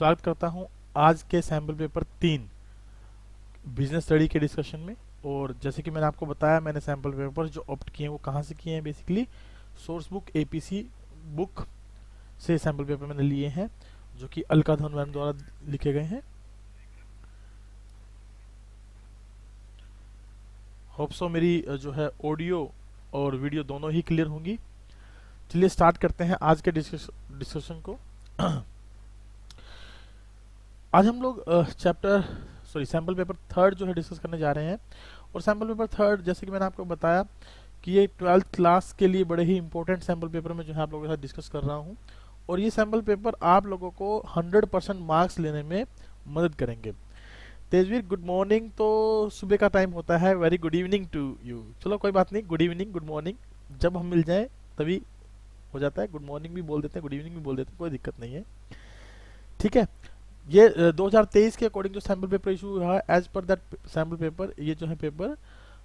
स्वागत करता हूं आज के सैम्पल पेपर 3 बिजनेस स्टडी के डिस्कशन में। और जैसे कि मैंने आपको बताया, मैंने सैम्पल पेपर जो ऑप्ट किए हैं वो कहाँ से किए हैं। Basically source book APC book से सैम्पल पेपर मैंने लिए हैं, जो कि अलका धवन मैम द्वारा लिखे गए हैं। होप सो मेरी जो है ऑडियो और वीडियो दोनों ही क्लियर होंगी। चलिए स्टार्ट करते हैं आज के डिस्कशन को। आज हम लोग सैम्पल पेपर थर्ड जो है डिस्कस करने जा रहे हैं। और सैम्पल पेपर थर्ड, जैसे कि मैंने आपको बताया कि ये 12th क्लास के लिए बड़े ही इंपॉर्टेंट सैम्पल पेपर में जो है आप लोगों के साथ डिस्कस कर रहा हूँ। और ये सैम्पल पेपर आप लोगों को 100% मार्क्स लेने में मदद करेंगे। तेजवीर गुड मॉर्निंग, तो सुबह का टाइम होता है। Very good evening to you. चलो कोई बात नहीं, गुड इवनिंग गुड मॉर्निंग जब हम मिल जाए तभी हो जाता है। गुड मॉर्निंग भी बोल देते हैं, गुड इवनिंग भी बोल देते हैं, कोई दिक्कत नहीं है। ठीक है, ये 2023 के अकॉर्डिंग जो सैम्पल पेपर इशू हुआ है, as per that sample paper ये जो है paper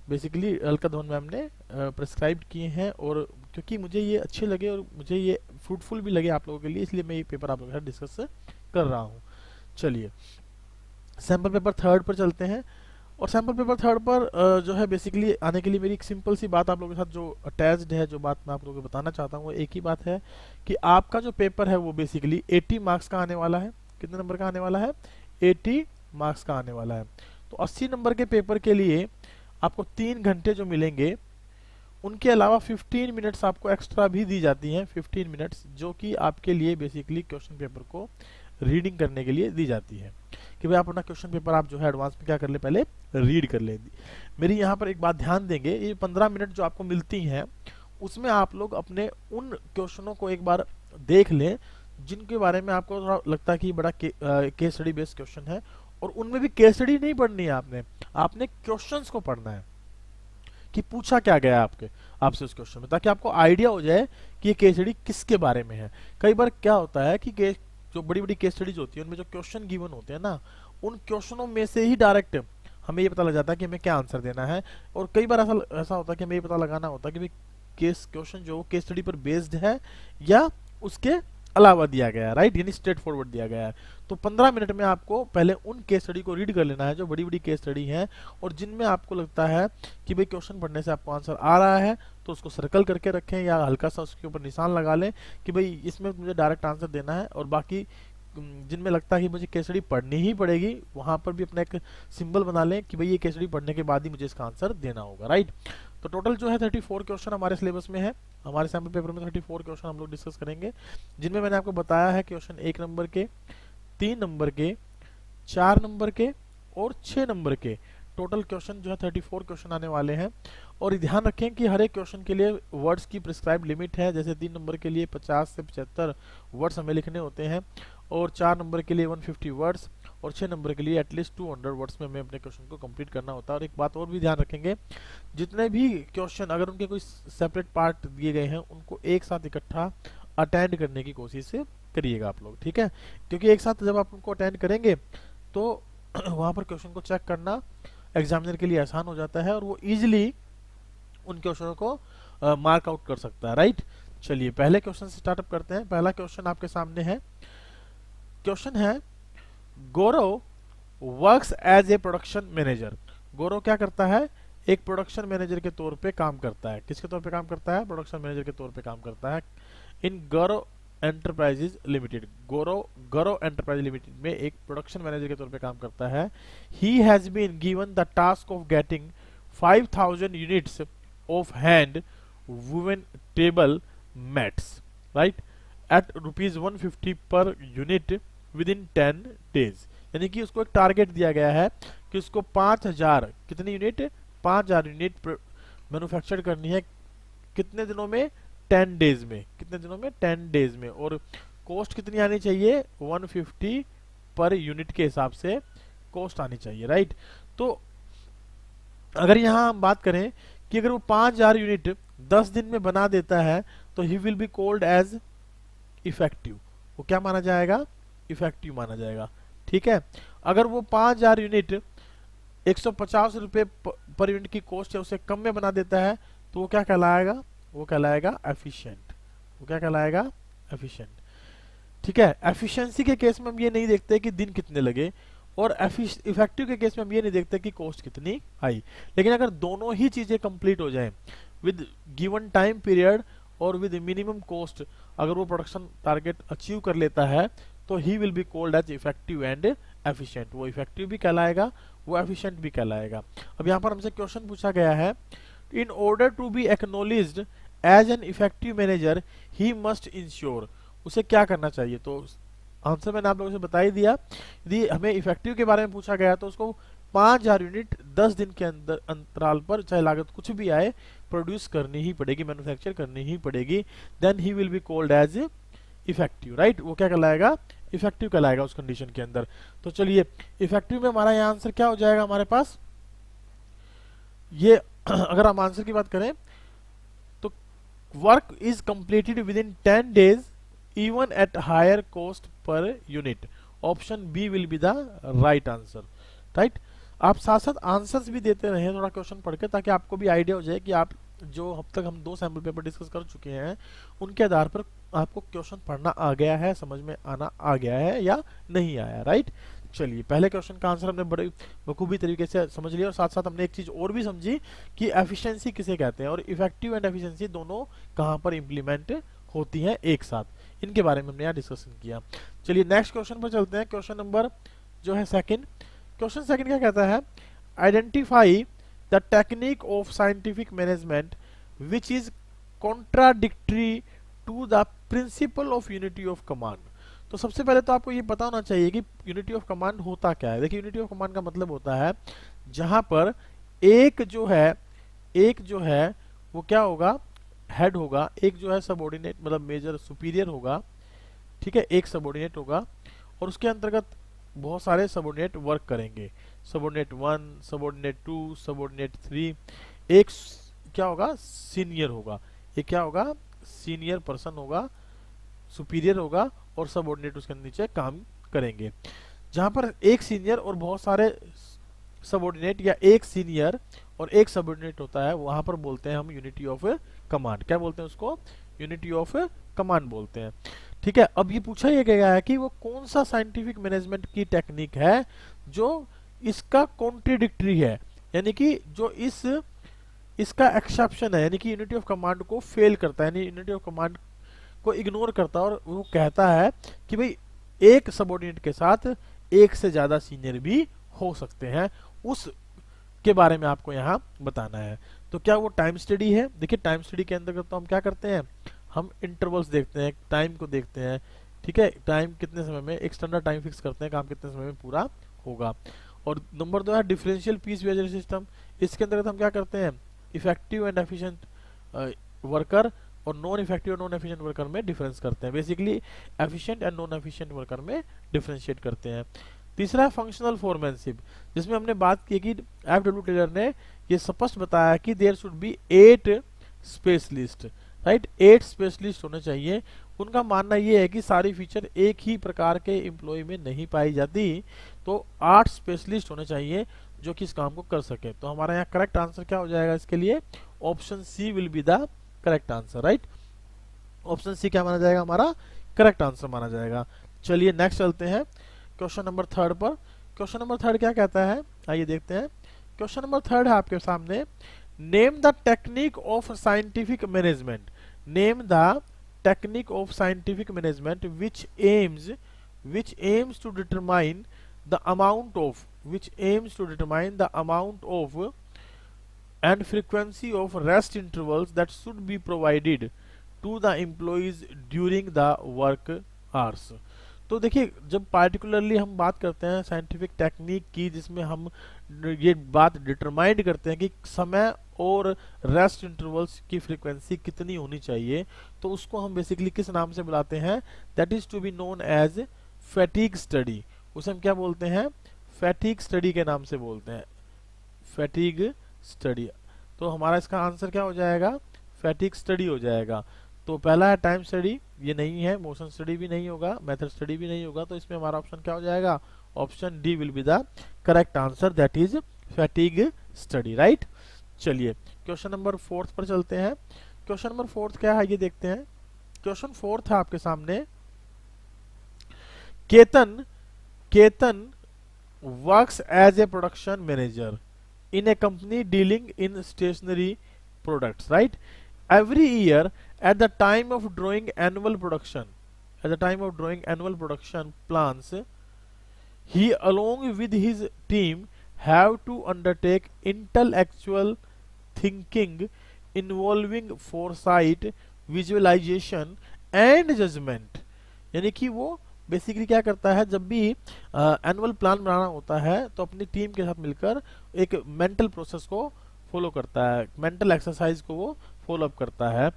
basically Alka Dhawan ma'am ने प्रिस्क्राइब किए हैं। और क्योंकि मुझे ये अच्छे लगे और मुझे ये फ्रूटफुल भी लगे आप लोगों के लिए, इसलिए मैं ये पेपर आप लोगों के साथ डिस्कस कर रहा हूँ। चलिए सैम्पल पेपर थर्ड पर चलते हैं। और सैम्पल पेपर थर्ड पर जो है बेसिकली आने के लिए मेरी एक सिंपल सी बात आप लोगों के साथ जो अटैच्ड है, जो बात मैं आप लोगों को बताना चाहता हूँ वो एक ही बात है कि आपका जो पेपर है वो बेसिकली 80 मार्क्स का आने वाला है। कितने नंबर का आने वाला है? 80 मार्क्स का आने वाला है। तो 80 नंबर के पेपर के लिए आपको 3 घंटे जो मिलेंगे, उनके अलावा 15 मिनट्स आपको एक्स्ट्रा भी दी जाती हैं। 15 मिनट्स जो कि आपके लिए बेसिकली क्वेश्चन पेपर को रीडिंग करने के लिए दी जाती है कि भाई आप अपना क्वेश्चन पेपर आप जो है एडवांस में क्या कर ले, पहले रीड कर ले। मेरी यहाँ पर एक बात ध्यान देंगे, ये 15 मिनट जो आपको मिलती हैं उसमें आप लोग अपने उन क्वेश्चनों को एक बार देख लें जिनके बारे में आपको थोड़ा लगता है कि बड़ा केस स्टडी बेस्ड क्वेश्चन है। और उनमें भी केस स्टडी नहीं पढ़नी है, आपने क्वेश्चंस को पढ़ना है कि पूछा क्या गया आपसे उस क्वेश्चन में, ताकि आपको आइडिया हो जाए कि ये केस स्टडी किसके बारे में है। कई बार क्या होता है कि जो बड़ी बड़ी केस स्टडीज होती है उनमें जो क्वेश्चन गिवन होते हैं ना, उन क्वेश्चनों में से ही डायरेक्ट हमें ये पता लग जाता है कि हमें क्या आंसर देना है। और कई बार ऐसा होता है कि हमें ये पता लगाना होता है कि भाई क्वेश्चन जो केस स्टडी पर बेस्ड है या उसके अलावा दिया गया है, राइट, यानी स्ट्रेट फॉरवर्ड दिया गया है। तो 15 मिनट में आपको पहले उन केस स्टडी को रीड कर लेना है जो बड़ी बड़ी केस स्टडी हैं, और जिनमें आपको लगता है कि भाई क्वेश्चन पढ़ने से आपको आंसर आ रहा है तो उसको सर्कल करके रखें या हल्का सा उसके ऊपर निशान लगा लें कि भाई इसमें मुझे डायरेक्ट आंसर देना है। और बाकी जिनमें लगता है कि मुझे केस स्टडी पढ़नी ही पड़ेगी, वहां पर भी अपना एक सिंबल बना लें कि भाई ये केस स्टडी पढ़ने के बाद ही मुझे इसका आंसर देना होगा, राइट। तो टोटल जो है 34 क्वेश्चन हमारे सिलेबस में है। हमारे सैम्पल पेपर में 34 क्वेश्चन हम लोग डिस्कस करेंगे, जिनमें मैंने आपको बताया है क्वेश्चन 1 नंबर के, 3 नंबर के, 4 नंबर के और 6 नंबर के। टोटल क्वेश्चन जो है 34 क्वेश्चन आने वाले हैं। और ध्यान रखें कि हर एक क्वेश्चन के लिए वर्ड्स की प्रिस्क्राइब लिमिट है। जैसे 3 नंबर के लिए 50 से 75 वर्ड्स हमें लिखने होते हैं, और 4 नंबर के लिए 150 वर्ड्स, और 6 नंबर के लिए एटलीस्ट 200 वर्ड्स में हमें अपने क्वेश्चन को कंप्लीट करना होता है। और एक बात और भी ध्यान रखेंगे, जितने भी क्वेश्चन अगर उनके कोई सेपरेट पार्ट दिए गए हैं उनको एक साथ इकट्ठा अटेंड करने की कोशिश करिएगा आप लोग, ठीक है। क्योंकि एक साथ जब आप उनको अटेंड करेंगे तो वहां पर क्वेश्चन को चेक करना एग्जामिनर के लिए आसान हो जाता है और वो इजिली उन क्वेश्चनों को मार्क आउट कर सकता है, राइट। चलिए पहले क्वेश्चन से स्टार्टअप करते हैं। पहला क्वेश्चन आपके सामने है। क्वेश्चन है, Gaurav works as a production manager. Gaurav क्या करता है? एक प्रोडक्शन मैनेजर के तौर पे काम करता है। किसके तौर पे काम करता है? प्रोडक्शन मैनेजर के तौर पे काम करता है इन गौरव एंटरप्राइजेज लिमिटेड। गौरव एंटरप्राइज लिमिटेड में एक प्रोडक्शन मैनेजर के तौर पे काम करता है। He has been given the task of getting 5000 units of hand woven table mats, right, at ₹150 per unit with in 10 days. यानी कि उसको एक टारगेट दिया गया है कि उसको 5000 कितनी यूनिट? 5000 यूनिट मैन्युफैक्चर करनी है। कितने दिनों में? 10 डेज में। कितने दिनों में? 10 डेज में। और कॉस्ट कितनी आनी चाहिए? 150 पर यूनिट के हिसाब से कॉस्ट आनी चाहिए, राइट। तो अगर यहाँ हम बात करें कि अगर वो 5000 यूनिट 10 दिन में बना देता है तो he will be called as effective. वो क्या माना जाएगा? इफेक्टिव माना जाएगा, ठीक है। अगर वो 5000 यूनिट 150 रुपए पर यूनिट की कॉस्ट है उससे कम में बना देता है तो वो क्या कहलाएगा? वो कहलाएगा एफिशिएंट। वो क्या कहलाएगा? एफिशिएंट, ठीक है। एफिशिएंसी के केस में हम ये नहीं देखते कि दिन कितने लगे, और इफेक्टिव के केस में हम ये नहीं देखते कि कॉस्ट कितनी आई। लेकिन अगर दोनों ही चीजें कंप्लीट हो जाएं विद गिवन टाइम पीरियड और विद मिनिमम कॉस्ट, अगर वो प्रोडक्शन टारगेट अचीव कर लेता है तो he will be called as effective and efficient. वो इफेक्टिव भी कहलाएगा, वो एफिशिएंट भी कहलाएगा। अब यहाँ पर हमसे क्वेश्चन पूछा गया है, in order to be acknowledged as an effective manager he must ensure, उसे क्या करना चाहिए? तो आंसर मैंने आप लोगों से बता ही दिया। यदि हमें इफेक्टिव के बारे में पूछा गया तो उसको 5000 यूनिट 10 दिन के अंदर अंतराल पर, चाहे लागत कुछ भी आए, प्रोड्यूस करनी ही पड़ेगी, मैन्युफैक्चर करनी ही पड़ेगी। Then he will be called as effective, right. वो क्या कहलाएगा? इफेक्टिव कहलाएगा उस कंडीशन के अंदर। तो चलिए, इफेक्टिव में हमारा यहाँ आंसर क्या हो जाएगा हमारे पास? ये अगर हम आंसर की बात करें तो work is completed within 10 days even at higher cost per unit. Option B will be the right answer, right. आप साथ साथ आंसर्स भी देते रहे थोड़ा क्वेश्चन पढ़ के, ताकि आपको भी आइडिया हो जाए कि आप जो अब तक हम 2 सैम्पल पेपर डिस्कस कर चुके हैं उनके आधार पर आपको क्वेश्चन पढ़ना आ गया है, समझ में आना आ गया है या नहीं आया, राइट। चलिए, पहले क्वेश्चन का आंसर हमने बड़े बखूबी तरीके से समझ लिया, और साथ साथ हमने एक चीज और भी समझी कि एफिशिएंसी किसे कहते हैं और इफेक्टिव एंड एफिशिएंसी दोनों कहां पर इंप्लीमेंट होती हैं एक साथ, इनके बारे में हमने यहाँ डिस्कशन किया। चलिए नेक्स्ट क्वेश्चन पर चलते हैं। क्वेश्चन नंबर जो है सेकंड, क्वेश्चन सेकंड क्या कहता है? Identify the technique of scientific management which is contradictory to the principle of unity of command. तो सबसे पहले तो आपको ये पता होना चाहिए कि यूनिटी ऑफ कमांड होता क्या है। देखिए, यूनिटी ऑफ कमांड का मतलब होता है जहां पर एक जो है वो क्या होगा? हेड होगा, एक जो है सबऑर्डिनेट मतलब मेजर सुपीरियर होगा, ठीक है, एक सबऑर्डिनेट होगा, और उसके अंतर्गत बहुत सारे सबऑर्डिनेट वर्क करेंगे। Subordinate 1, subordinate 2, subordinate 3। एक क्या होगा? सीनियर होगा। एक क्या होगा? सीनियर पर्सन होगा, सुपीरियर होगा, और सबऑर्डिनेट उसके नीचे काम करेंगे। जहां पर एक सीनियर और बहुत सारे सबऑर्डिनेट या एक सीनियर और एक सबऑर्डिनेट होता है, वहां पर बोलते हैं हम यूनिटी ऑफ कमांड। क्या बोलते हैं उसको? यूनिटी ऑफ कमांड बोलते हैं, ठीक है। अब ये पूछा ये गया है कि वो कौन सा साइंटिफिक मैनेजमेंट की टेक्निक है जो इसका कॉन्ट्रडिक्टरी है, यानी कि जो इसका एक्सेप्शन है, यानी कि यूनिटी ऑफ कमांड को फेल करता है, यानी यूनिटी ऑफ कमांड को इग्नोर करता है, और वो कहता है कि भाई एक सबऑर्डिनेट के साथ एक से ज्यादा सीनियर भी हो सकते हैं, उस के बारे में आपको यहाँ बताना है। तो क्या वो टाइम स्टडी है? देखिए, टाइम स्टडी के अंतर्गत तो हम क्या करते हैं, हम इंटरवल्स देखते हैं, टाइम को देखते हैं, ठीक है, टाइम कितने समय में, एक स्टैंडर्ड टाइम फिक्स करते हैं, काम कितने समय में पूरा होगा। और नंबर 2 है डिफरेंशियल पीस वेजेस सिस्टम। इसके अंतर्गत हम क्या करते हैं, इफेक्टिव एंड एफिशिएंट वर्कर और नॉन इफेक्टिव और नॉन एफिशिएंट वर्कर में डिफरेंस करते हैं। Basically efficient and non efficient worker में डिफरेंशिएट करते हैं। तीसरा है फंक्शनल फोरमैनशिप, जिसमें हमने बात की कि एफ.डब्ल्यू. टेलर ने ये स्पष्ट बताया कि there should be 8 specialist, right, 8 specialist होने चाहिए। उनका मानना ये है कि सारी फीचर एक ही प्रकार के एम्प्लॉय में नहीं पाई जाती, तो 8 स्पेशलिस्ट होने चाहिए जो कि इस काम को कर सके। तो हमारा यहाँ करेक्ट आंसर क्या हो जाएगा इसके लिए? Option C will be the correct answer, right. Option C क्या माना जाएगा? हमारा करेक्ट आंसर माना जाएगा। चलिए नेक्स्ट चलते हैं क्वेश्चन नंबर 3 पर। क्वेश्चन नंबर 3 क्या कहता है, आइए देखते हैं। क्वेश्चन नंबर 3 है आपके सामने, name the technique of scientific management, name the technique of scientific management which aims to determine the amount of and frequency of rest intervals that should be provided to the employees during the work hours। तो देखिए, जब particularly हम बात करते हैं scientific technique की जिसमें हम ये बात डिटरमाइंड करते हैं कि समय और रेस्ट इंटरवल्स की फ्रीक्वेंसी कितनी होनी चाहिए, तो उसको हम बेसिकली किस नाम से बुलाते हैं? That is to be known as fatigue study. उसे हम क्या बोलते हैं? फैटिग स्टडी के नाम से बोलते हैं, फैटिग स्टडी। तो हमारा इसका आंसर क्या हो जाएगा? फैटिग स्टडी हो जाएगा। तो पहला है टाइम स्टडी, ये नहीं है, मोशन स्टडी भी नहीं होगा, मेथड स्टडी भी नहीं होगा, तो इसमें हमारा ऑप्शन क्या हो जाएगा? Option D will be the correct answer, that is fatigue study, right. चलिए क्वेश्चन नंबर 4 पर चलते हैं। क्वेश्चन नंबर 4 क्या है ये देखते हैं। क्वेश्चन 4 है आपके सामने, Ketan Ketan works as a production manager in a company dealing in stationery products, right? Every year at the time of drawing annual production plans, he along with his team have to undertake intellectual thinking involving foresight, visualization and judgment। यानी कि वो basically क्या करता है, जब भी annual plan बनाना होता है तो अपनी टीम के साथ मिलकर एक मेंटल प्रोसेस को फॉलो करता है, मेंटल एक्सरसाइज को वो फॉलो अप करता है।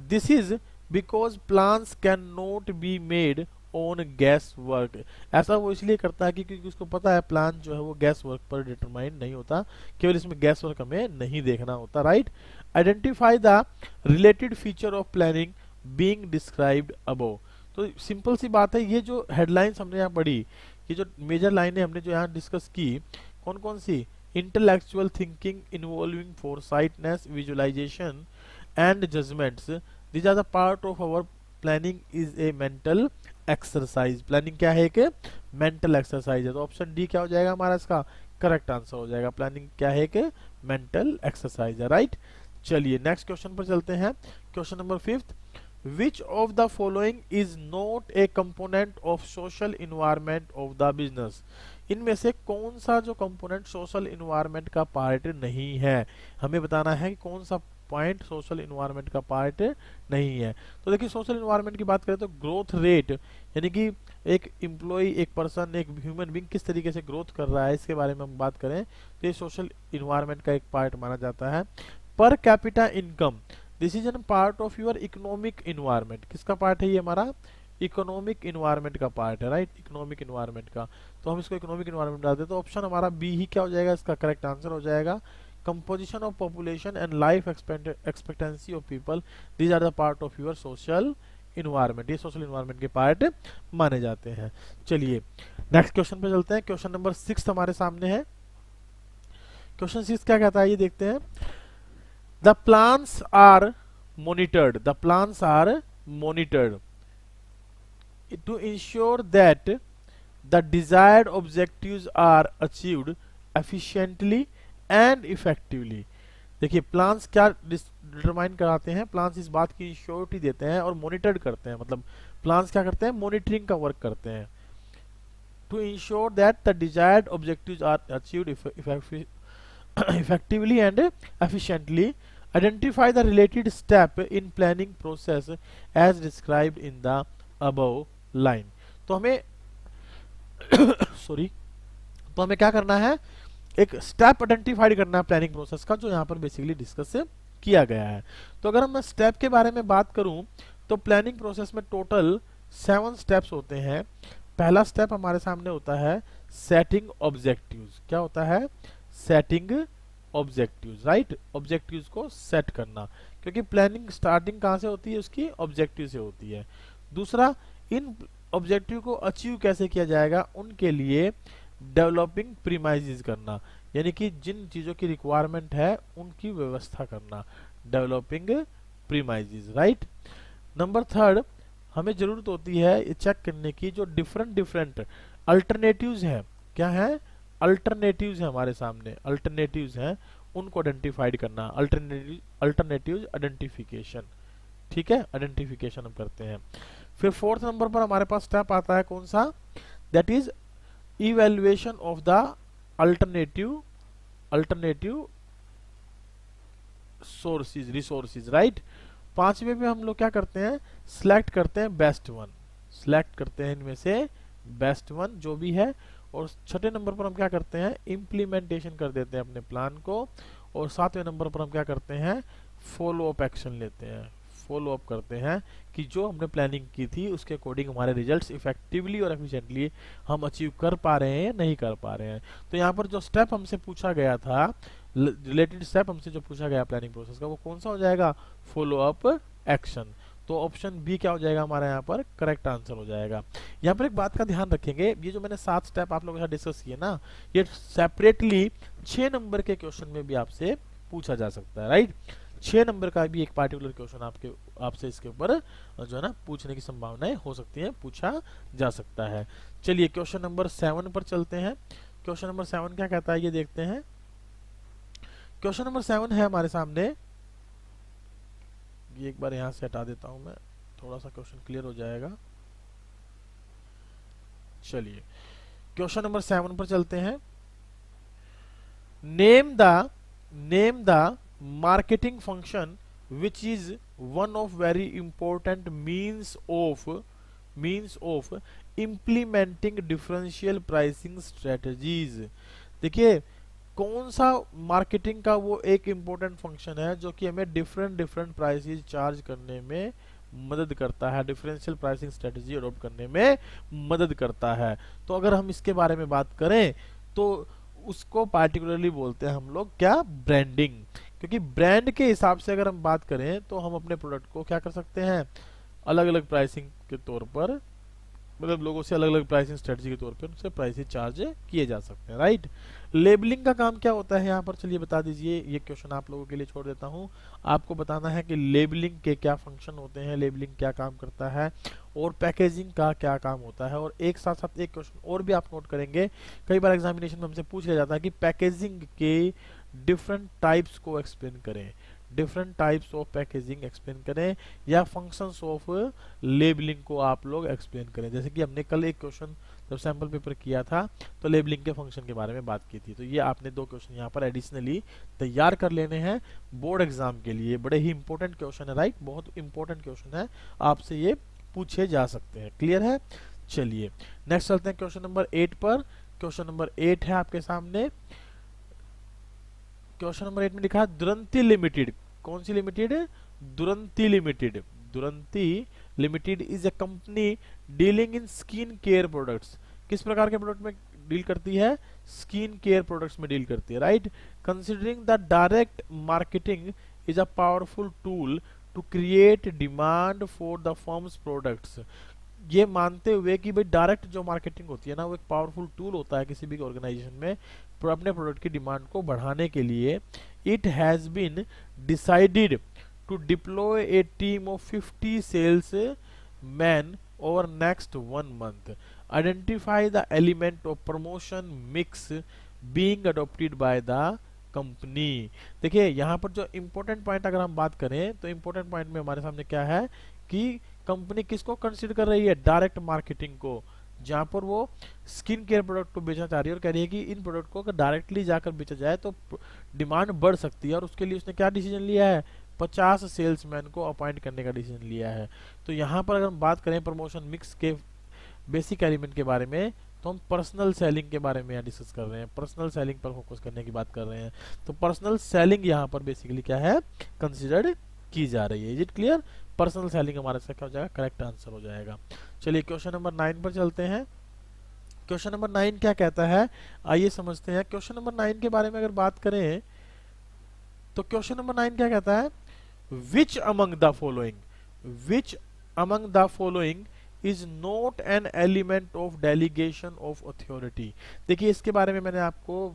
This is because plans can not be made on gas work. ऐसा वो इसलिए करता है क्योंकि उसको पता है प्लान जो है वो गैस वर्क पर डिटरमाइन नहीं होता, केवल इसमें गैस वर्क हमें नहीं देखना होता, right. Identify the related feature of planning being described above. तो सिंपल सी बात है, ये जो हेडलाइंस हमने यहाँ पढ़ी, ये जो मेजर लाइनें हमने जो यहाँ डिस्कस की, कौन कौन सी, intellectual thinking involving foresightness, visualisation and judgements, these are the part of our planning is a mental exercise. Planning क्या है, एक मेंटल एक्सरसाइज है। तो ऑप्शन डी क्या हो जाएगा हमारा इसका करेक्ट आंसर हो जाएगा। प्लानिंग क्या है, एक मेंटल एक्सरसाइज है, राइट। चलिए नेक्स्ट क्वेश्चन पर चलते हैं। Question number 5, which of the following is not a component of social environment of the business। इनमें से कौन सा जो कंपोनेंट सोशल इन्वायरमेंट का पार्ट नहीं है, हमें बताना है कि कौन सा पॉइंट सोशल इन्वायरमेंट का पार्ट नहीं है। तो देखिए सोशल इन्वायरमेंट की बात करें तो ग्रोथ रेट, यानी कि एक एम्प्लॉय, एक पर्सन, एक ह्यूमन बीइंग किस तरीके से ग्रोथ कर रहा है, इसके बारे में हम बात करें तो ये सोशल इन्वायरमेंट का एक पार्ट माना जाता है। Per capita income, this is an part of your economic environment. किसका पार्ट है ये, हमारा इकोनॉमिक इन्वायरमेंट का पार्ट है, राइट, इकोनॉमिक इन्वायरमेंट का। तो हम इसको इकोनॉमिक इन्वायरमेंट डालते हैं, तो ऑप्शन हमारा बी ही क्या हो जाएगा, इसका करेक्ट आंसर हो जाएगा। Composition of population and life expectancy of people, these are the part of your social environment. ये सोशल इन्वायरमेंट के पार्ट माने जाते हैं। चलिए नेक्स्ट क्वेश्चन पे चलते हैं। क्वेश्चन नंबर 6 हमारे सामने है। क्वेश्चन 6 क्या कहता है ये देखते हैं। The plans are monitored to ensure that the desired objectives are achieved efficiently and effectively। देखिए प्लान्स क्या डिटरमाइन कराते हैं, प्लान्स इस बात की श्योरिटी देते हैं और मॉनिटर्ड करते हैं, मतलब प्लान्स क्या करते हैं, मॉनिटरिंग का वर्क करते हैं। To ensure that the desired objectives are achieved effectively and efficiently, identify the related step in planning process as described in the above line। तो हमें सॉरी तो हमें क्या करना है, एक स्टेप आइडेंटिफाइड करना है प्लानिंग प्रोसेस का, जो यहाँ पर बेसिकली डिस्कस किया गया है। तो अगर मैं स्टेप के बारे में बात करूं तो प्लानिंग प्रोसेस में टोटल 7 स्टेप्स होते हैं। पहला स्टेप हमारे सामने होता है सेटिंग ऑब्जेक्टिव्स। क्या होता है, सेटिंग ऑब्जेक्टिव्स, राइट, ऑब्जेक्टिव्स को सेट करना, क्योंकि प्लानिंग स्टार्टिंग कहां से होती है, उसकी ऑब्जेक्टिव से होती है। दूसरा, इन ऑब्जेक्टिव को अचीव कैसे किया जाएगा, उनके लिए डेवलपिंग प्रीमाइजेस करना, यानी कि जिन चीजों की रिक्वायरमेंट है उनकी व्यवस्था करना, डेवलपिंग प्रीमाइजेस, राइट। नंबर 3, हमें जरूरत होती है ये चेक करने की जो डिफरेंट अल्टरनेटिव्स हैं, क्या है, अल्टरनेटिव्स है हमारे सामने, अल्टरनेटिव्स हैं, उनको आइडेंटिफाइड करना, अल्टरनेटिव्स आइडेंटिफिकेशन, ठीक है, आइडेंटिफिकेशन हम करते हैं। फिर 4th नंबर पर हमारे पास स्टेप आता है कौन सा, that is evaluation of the alternative sources, resources, right. 5वें में हम लोग क्या करते हैं, सिलेक्ट करते हैं बेस्ट वन, सिलेक्ट करते हैं इनमें से बेस्ट वन जो भी है। और 6ठे नंबर पर हम क्या करते हैं, इम्प्लीमेंटेशन कर देते हैं अपने प्लान को। और 7वें नंबर पर हम क्या करते हैं, फॉलो अप एक्शन लेते हैं, फॉलो अप करते हैं कि जो हमने प्लानिंग की थी उसके अकॉर्डिंग हमारे रिजल्ट्स इफेक्टिवली और एफिशिएंटली हम अचीव कर पा रहे हैं या नहीं कर पा रहे हैं। तो यहाँ पर जो स्टेप हमसे पूछा गया था, रिलेटेड स्टेप हमसे जो पूछा गया प्लानिंग प्रोसेस का, वो कौन सा हो जाएगा, फॉलो अप एक्शन। तो ऑप्शन बी क्या हो जाएगा हमारा यहाँ पर करेक्ट आंसर हो जाएगा। यहाँ पर एक बात का ध्यान रखेंगे, ये जो मैंने 7 स्टेप आप लोगों के साथ डिस्कस किए ना, ये सेपरेटली 6 नंबर के क्वेश्चन में भी आपसे पूछा जा सकता है, राइट। 6 नंबर का भी एक पार्टिकुलर क्वेश्चन आपसे इसके ऊपर जो है ना पूछने की संभावनाएं हो सकती हैं, पूछा जा सकता है। चलिए क्वेश्चन नंबर 7 पर चलते हैं। क्वेश्चन नंबर 7 क्या कहता है ये देखते हैं। क्वेश्चन नंबर 7 है हमारे सामने, ये एक बार यहां से हटा देता हूं मैं, थोड़ा सा क्वेश्चन क्लियर हो जाएगा। चलिए क्वेश्चन नंबर 7 पर चलते हैं। Name the marketing function which is one of very important means of implementing differential pricing strategies। देखिए कौन सा मार्केटिंग का वो एक इम्पोर्टेंट फंक्शन है जो कि हमें डिफरेंट प्राइसेस चार्ज करने में मदद करता है, डिफरेंशियल प्राइसिंग स्ट्रेटजी अडॉप्ट करने में मदद करता है। तो अगर हम इसके बारे में बात करें तो उसको पार्टिकुलरली बोलते हैं हम लोग क्या, ब्रांडिंग। क्योंकि ब्रांड के हिसाब से अगर हम बात करें तो हम अपने प्रोडक्ट को क्या कर सकते हैं, अलग अलग प्राइसिंग के तौर पर, मतलब लोगों से अलग अलग प्राइसिंग स्ट्रेटजी के तौर पर उनसे प्राइसेस चार्ज किए जा सकते हैं, राइट। लेबलिंग का काम क्या होता है यहाँ पर, चलिए बता दीजिए। ये क्वेश्चन आप लोगों के लिए छोड़ देता हूँ, आपको बताना है कि लेबलिंग के क्या फंक्शन होते हैं, लेबलिंग क्या काम करता है, और पैकेजिंग का क्या काम होता है। और एक साथ साथ एक क्वेश्चन और भी आप नोट करेंगे, कई बार एग्जामिनेशन में हमसे पूछ लिया जाता है कि पैकेजिंग के डिफरेंट टाइप्स को एक्सप्लेन करें, different types of packaging explain करें, या फंक्शंस ऑफ लेबलिंग को आप लोग एक्सप्लेन करें। जैसे कि हमने कल एक क्वेश्चन जब सैंपल पेपर किया था तो लेबलिंग के फंक्शन के बारे में बात की थी। तो ये आपने 2 क्वेश्चन यहाँ पर एडिशनली तैयार कर लेने हैं बोर्ड एग्जाम के लिए। बड़े ही इंपॉर्टेंट क्वेश्चन है, राइट, बहुत इंपॉर्टेंट क्वेश्चन है, आपसे ये पूछे जा सकते हैं। क्लियर है। चलिए नेक्स्ट चलते हैं क्वेश्चन नंबर 8 पर। क्वेश्चन नंबर 8 है आपके सामने। क्वेश्चन नंबर 8 में लिखा है दुरंती लिमिटेड। कौन सी लिमिटेड है, Duranti limited. Duranti limited is a company dealing in skin care products. किस प्रकार के प्रोडक्ट में डील करती है, स्किन केयर प्रोडक्ट्स में डील करती है, right. Considering the direct marketing is a powerful tool to create demand for the firm's products. ये मानते हुए कि भाई डायरेक्ट जो मार्केटिंग होती है ना वो एक पावरफुल टूल होता है किसी भी ऑर्गेनाइजेशन में अपने प्रोडक्ट की डिमांड को बढ़ाने के लिए, it has been decided to deploy a team of 50 sales man over next 1 month, identify the element of promotion mix being adopted by the company. देखिए यहाँ पर जो इंपॉर्टेंट पॉइंट अगर हम बात करें तो इंपॉर्टेंट पॉइंट में हमारे सामने क्या है कि कंपनी किसको कंसीडर कर रही है, डायरेक्ट मार्केटिंग को, जहां पर वो स्किन केयर प्रोडक्ट को बेचना चाह रही है और कह रही है कि इन प्रोडक्ट को अगर डायरेक्टली जाकर बेचा जाए तो डिमांड बढ़ सकती है। और उसके लिए उसने क्या डिसीजन लिया है, 50 सेल्समैन को अपॉइंट करने का डिसीजन लिया है। तो यहाँ पर अगर हम बात करें प्रमोशन मिक्स के बेसिक एलिमेंट के बारे में तो हम पर्सनल सेलिंग के बारे में यहाँ डिस्कस कर रहे हैं, पर्सनल सेलिंग पर फोकस करने की बात कर रहे हैं। तो पर्सनल सेलिंग यहाँ पर बेसिकली क्या है, कंसिडर्ड की जा रही है। Is it clear. Personal selling हमारे से क्या हो जाएगा, करेक्ट आंसर हो जाएगा। चलिए क्वेश्चन नंबर 9 पर चलते हैं। क्वेश्चन नंबर 9 क्या कहता है, आइए समझते हैं। क्वेश्चन नंबर 9 के बारे में अगर बात करें तो क्वेश्चन नंबर 9 क्या कहता है, which among the following is not an element of delegation of authority. देखिए इसके बारे में मैंने आपको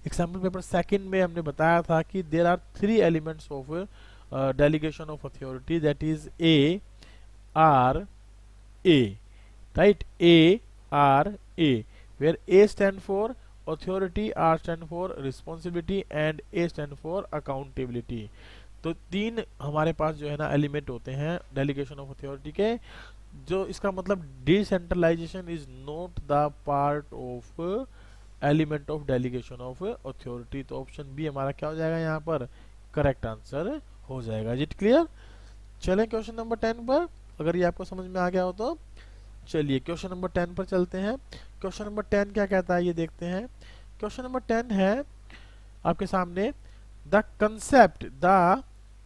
एग्जाम्पल पेपर 2 में हमने बताया था कि there are 3 elements of delegation of authority, that is A R A, right, A R A, where A stand for authority, R stand for responsibility and A stand for accountability। तो 3 हमारे पास जो है ना एलिमेंट होते हैं delegation of authority के, जो इसका मतलब decentralisation is not the part of element of delegation of authority. तो ऑप्शन बी हमारा क्या हो जाएगा यहाँ पर, करेक्ट आंसर हो जाएगा। Is it clear. चलें क्वेश्चन नंबर 10 पर, अगर ये आपको समझ में आ गया हो तो। चलिए क्वेश्चन नंबर 10 पर चलते हैं। क्वेश्चन नंबर 10 क्या कहता है ये देखते हैं। क्वेश्चन नंबर 10 है आपके सामने, the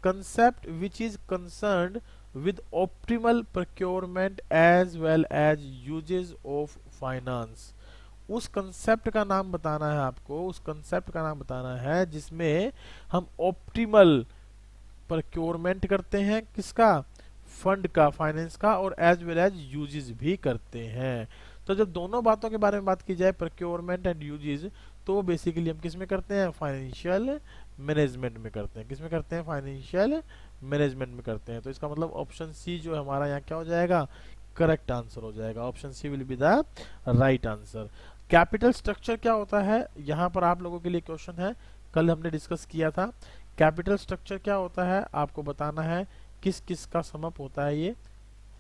concept which is concerned with optimal procurement as well as uses of finance. उस कंसेप्ट का नाम बताना है आपको, उस कंसेप्ट का नाम बताना है जिसमें हम ऑप्टिमल प्रोक्योरमेंट करते हैं, किसका, फंड का, फाइनेंस का, और एज वेल एज यूजेस भी करते हैं। तो जब दोनों बातों के बारे में बात की जाए, प्रोक्योरमेंट एंड यूजेस, तो बेसिकली हम किस में करते हैं, फाइनेंशियल मैनेजमेंट में करते हैं। किस में करते हैं, फाइनेंशियल मैनेजमेंट में करते हैं। तो इसका मतलब ऑप्शन सी जो है हमारा यहाँ क्या हो जाएगा, करेक्ट आंसर हो जाएगा। Option C will be the right answer. Capital structure क्या होता है, यहाँ पर आप लोगों के लिए क्वेश्चन है, कल हमने डिस्कस किया था। कैपिटल स्ट्रक्चर क्या होता है आपको बताना है, किस किस का सम अप होता है ये,